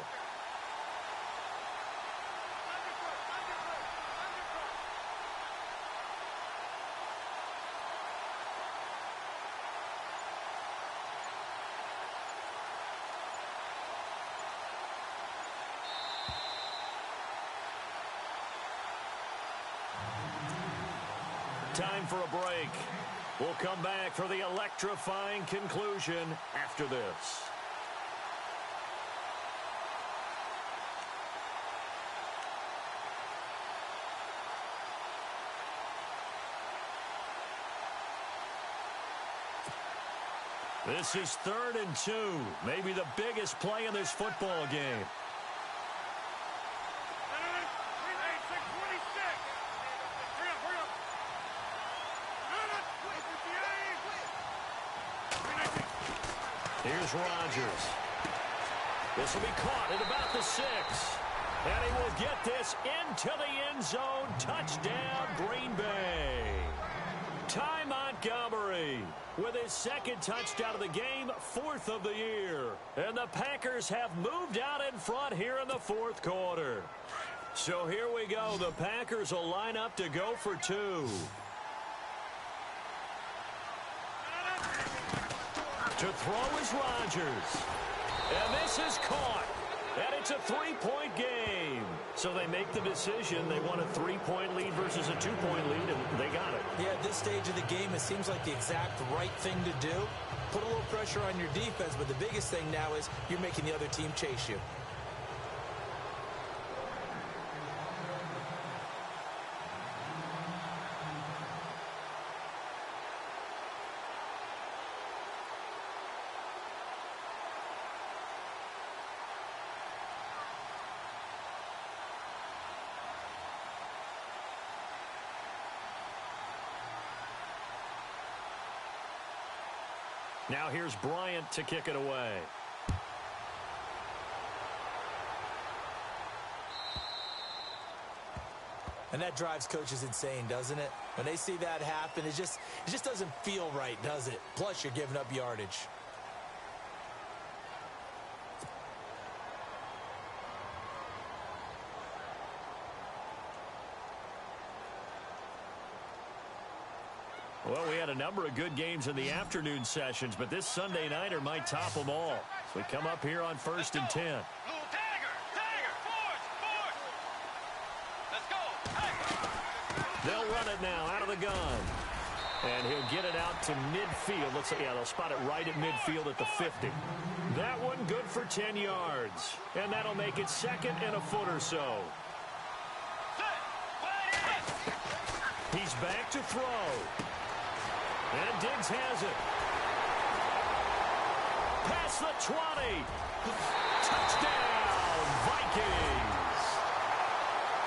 Speaker 1: Time for a break. We'll come back for the electrifying conclusion after this. This is 3rd and 2. Maybe the biggest play in this football game. Here's Rodgers. This will be caught at about the 6. And he will get this into the end zone. Touchdown, Green Bay. Ty Montgomery with his 2nd touchdown of the game, 4th of the year. And the Packers have moved out in front here in the 4th quarter. So here we go. The Packers will line up to go for 2. To throw is Rodgers. And this is caught. And it's a 3-point game. So they make the decision. They want a 3-point lead versus a 2-point lead, and they got it.
Speaker 2: Yeah, at this stage of the game, it seems like the exact right thing to do. Put a little pressure on your defense, but the biggest thing now is you're making the other team chase you.
Speaker 1: Now here's Bryant to kick it away.
Speaker 2: And that drives coaches insane, doesn't it? When they see that happen, it just doesn't feel right, does it? Plus, you're giving up yardage.
Speaker 1: Well, we had a number of good games in the afternoon sessions, but this Sunday nighter might top them all. So we come up here on 1st and 10.
Speaker 3: Tagger, force. Let's go. Hey.
Speaker 1: They'll run it now out of the gun. And he'll get it out to midfield. Looks like, yeah, they'll spot it right at midfield at the 50. That one good for 10 yards. And that'll make it 2nd and a foot or so. He's back to throw. And Diggs has it. Past the 20. Touchdown, Vikings.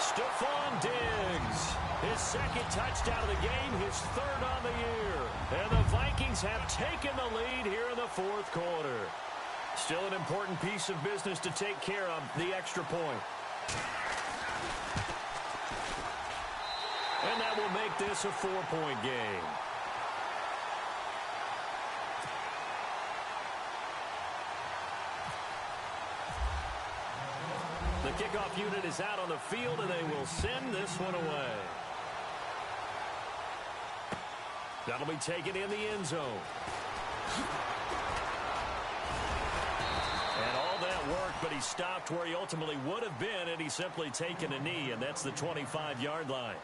Speaker 1: Stephon Diggs. His 2nd touchdown of the game, his 3rd on the year. And the Vikings have taken the lead here in the 4th quarter. Still an important piece of business to take care of, the extra point. And that will make this a 4-point game. The kickoff unit is out on the field, and they will send this one away. That'll be taken in the end zone. And all that work, but he stopped where he ultimately would have been, and he's simply taken a knee, and that's the 25-yard line.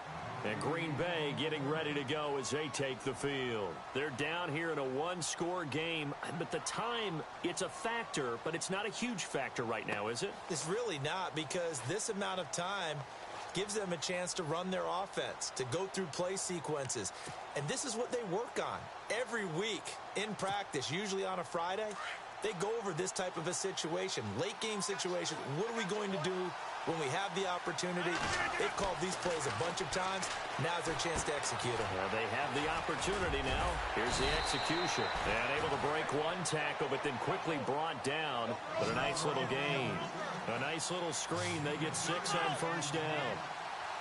Speaker 1: And Green Bay getting ready to go as they take the field. They're down here in a one-score game, but the time, it's a factor, but it's not a huge factor right now, is it?
Speaker 2: It's really not, because this amount of time gives them a chance to run their offense, to go through play sequences. And this is what they work on every week in practice, usually on a Friday. They go over this type of a situation, late-game situation. What are we going to do when we have the opportunity? They've called these plays a bunch of times. Now's their chance to execute them.
Speaker 1: Well, they have the opportunity now. Here's the execution. And able to break one tackle, but then quickly brought down. But a nice little gain. A nice little screen. They get 6 on 1st down.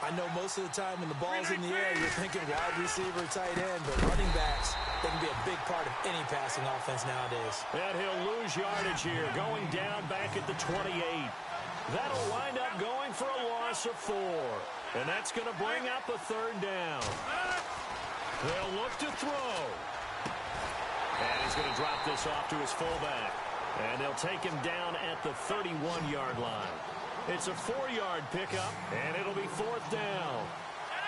Speaker 2: I know most of the time when the ball's in the air, you're thinking wide receiver, tight end, but running backs, they can be a big part of any passing offense nowadays.
Speaker 1: And he'll lose yardage here, going down back at the 28. That'll wind up going for a loss of 4. And that's going to bring up a 3rd down. They'll look to throw. And he's going to drop this off to his fullback. And they'll take him down at the 31-yard line. It's a 4-yard pickup, and it'll be 4th down.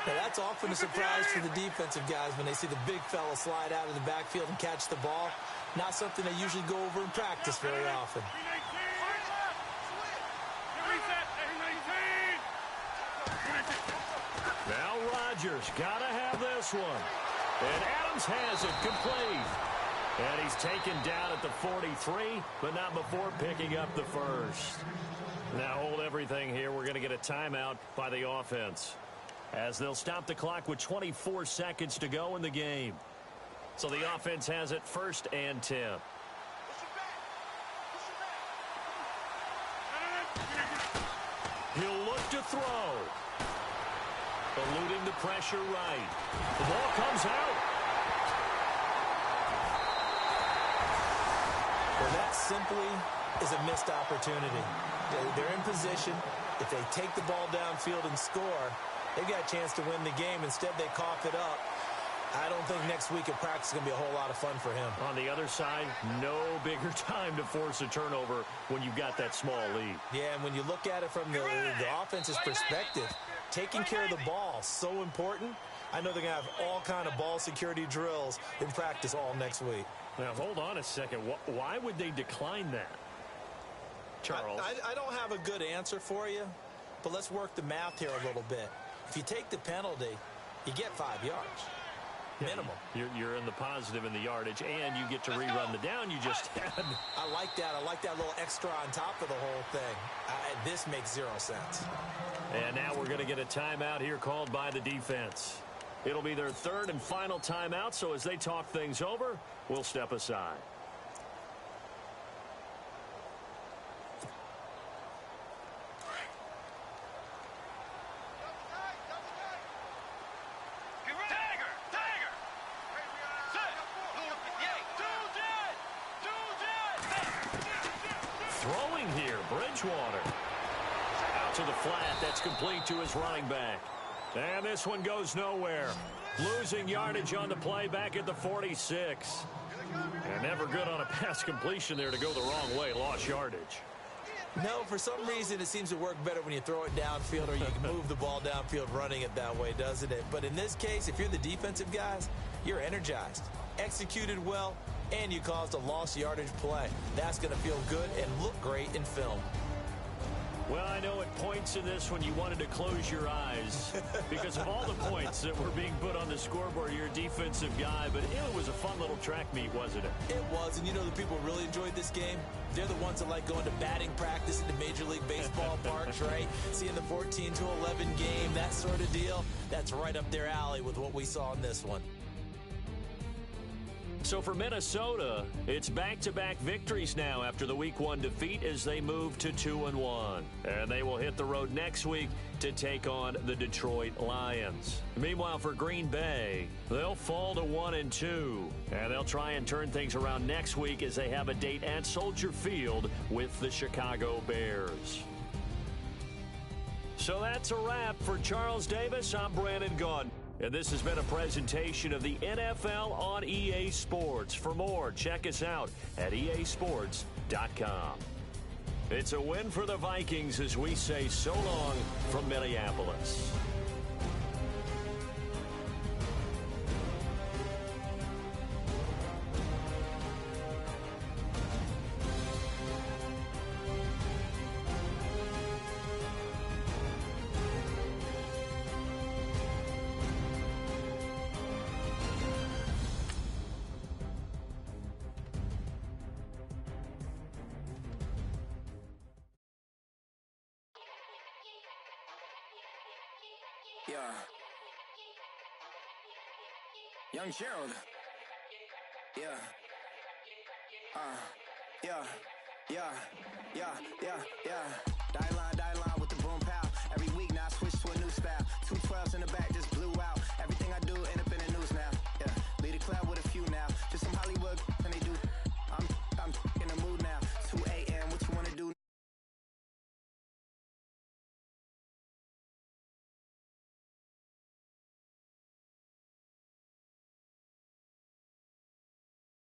Speaker 2: Now, that's often a surprise for the defensive guys when they see the big fella slide out of the backfield and catch the ball. Not something they usually go over in practice very often.
Speaker 1: Now Rodgers got to have this one. And Adams has it complete. And he's taken down at the 43, but not before picking up the 1st. Now hold everything here. We're going to get a timeout by the offense, as they'll stop the clock with 24 seconds to go in the game. So the offense has it 1st and 10. He'll look to throw. Eluding the pressure right. The ball comes out.
Speaker 2: Well, that simply is a missed opportunity. They're in position. If they take the ball downfield and score, they've got a chance to win the game. Instead, they cough it up. I don't think next week at practice is going to be a whole lot of fun for him.
Speaker 1: On the other side, no bigger time to force a turnover when you've got that small lead.
Speaker 2: Yeah, and when you look at it from the offense's perspective, taking care of the ball, so important. I know they're going to have all kind of ball security drills in practice all next week.
Speaker 1: Now, hold on a second. Why would they decline that, Charles?
Speaker 2: I don't have a good answer for you, but let's work the math here a little bit. If you take the penalty, you get 5 yards. Minimum.
Speaker 1: You're in the positive in the yardage, and you get to rerun the down you just had.
Speaker 2: I like that. I like that little extra on top of the whole thing. This makes 0 sense.
Speaker 1: And now we're going to get a timeout here called by the defense. It'll be their 3rd and final timeout, so as they talk things over, we'll step aside. Throwing here, Bridgewater. Out to the flat, that's complete to his running back. And this one goes nowhere. Losing yardage on the play back at the 46. And never good on a pass completion there to go the wrong way. Lost yardage.
Speaker 2: No, for some reason, it seems to work better when you throw it downfield or you can move the ball downfield running it that way, doesn't it? But in this case, if you're the defensive guys, you're energized, executed well, and you caused a lost yardage play. That's going to feel good and look great in film.
Speaker 1: Well, I know at points in this when you wanted to close your eyes because of all the points that were being put on the scoreboard. You're a defensive guy, but it was a fun little track meet, wasn't it?
Speaker 2: It was, and you know the people really enjoyed this game? They're the ones that like going to batting practice at the Major League Baseball parks, right? Seeing the 14-11 game, that sort of deal. That's right up their alley with what we saw in this one.
Speaker 1: So for Minnesota, it's back-to-back victories now after the Week 1 defeat as they move to 2-1. And they will hit the road next week to take on the Detroit Lions. Meanwhile, for Green Bay, they'll fall to 1-2. And they'll try and turn things around next week as they have a date at Soldier Field with the Chicago Bears. So that's a wrap. For Charles Davis, I'm Brandon Gaudin. And this has been a presentation of the NFL on EA Sports. For more, check us out at easports.com. It's a win for the Vikings as we say so long from Minneapolis.
Speaker 4: Yeah. Young Gerald. Yeah. Die line with the boom pow. Every week now I switch to a new style. 212s in the back, just blue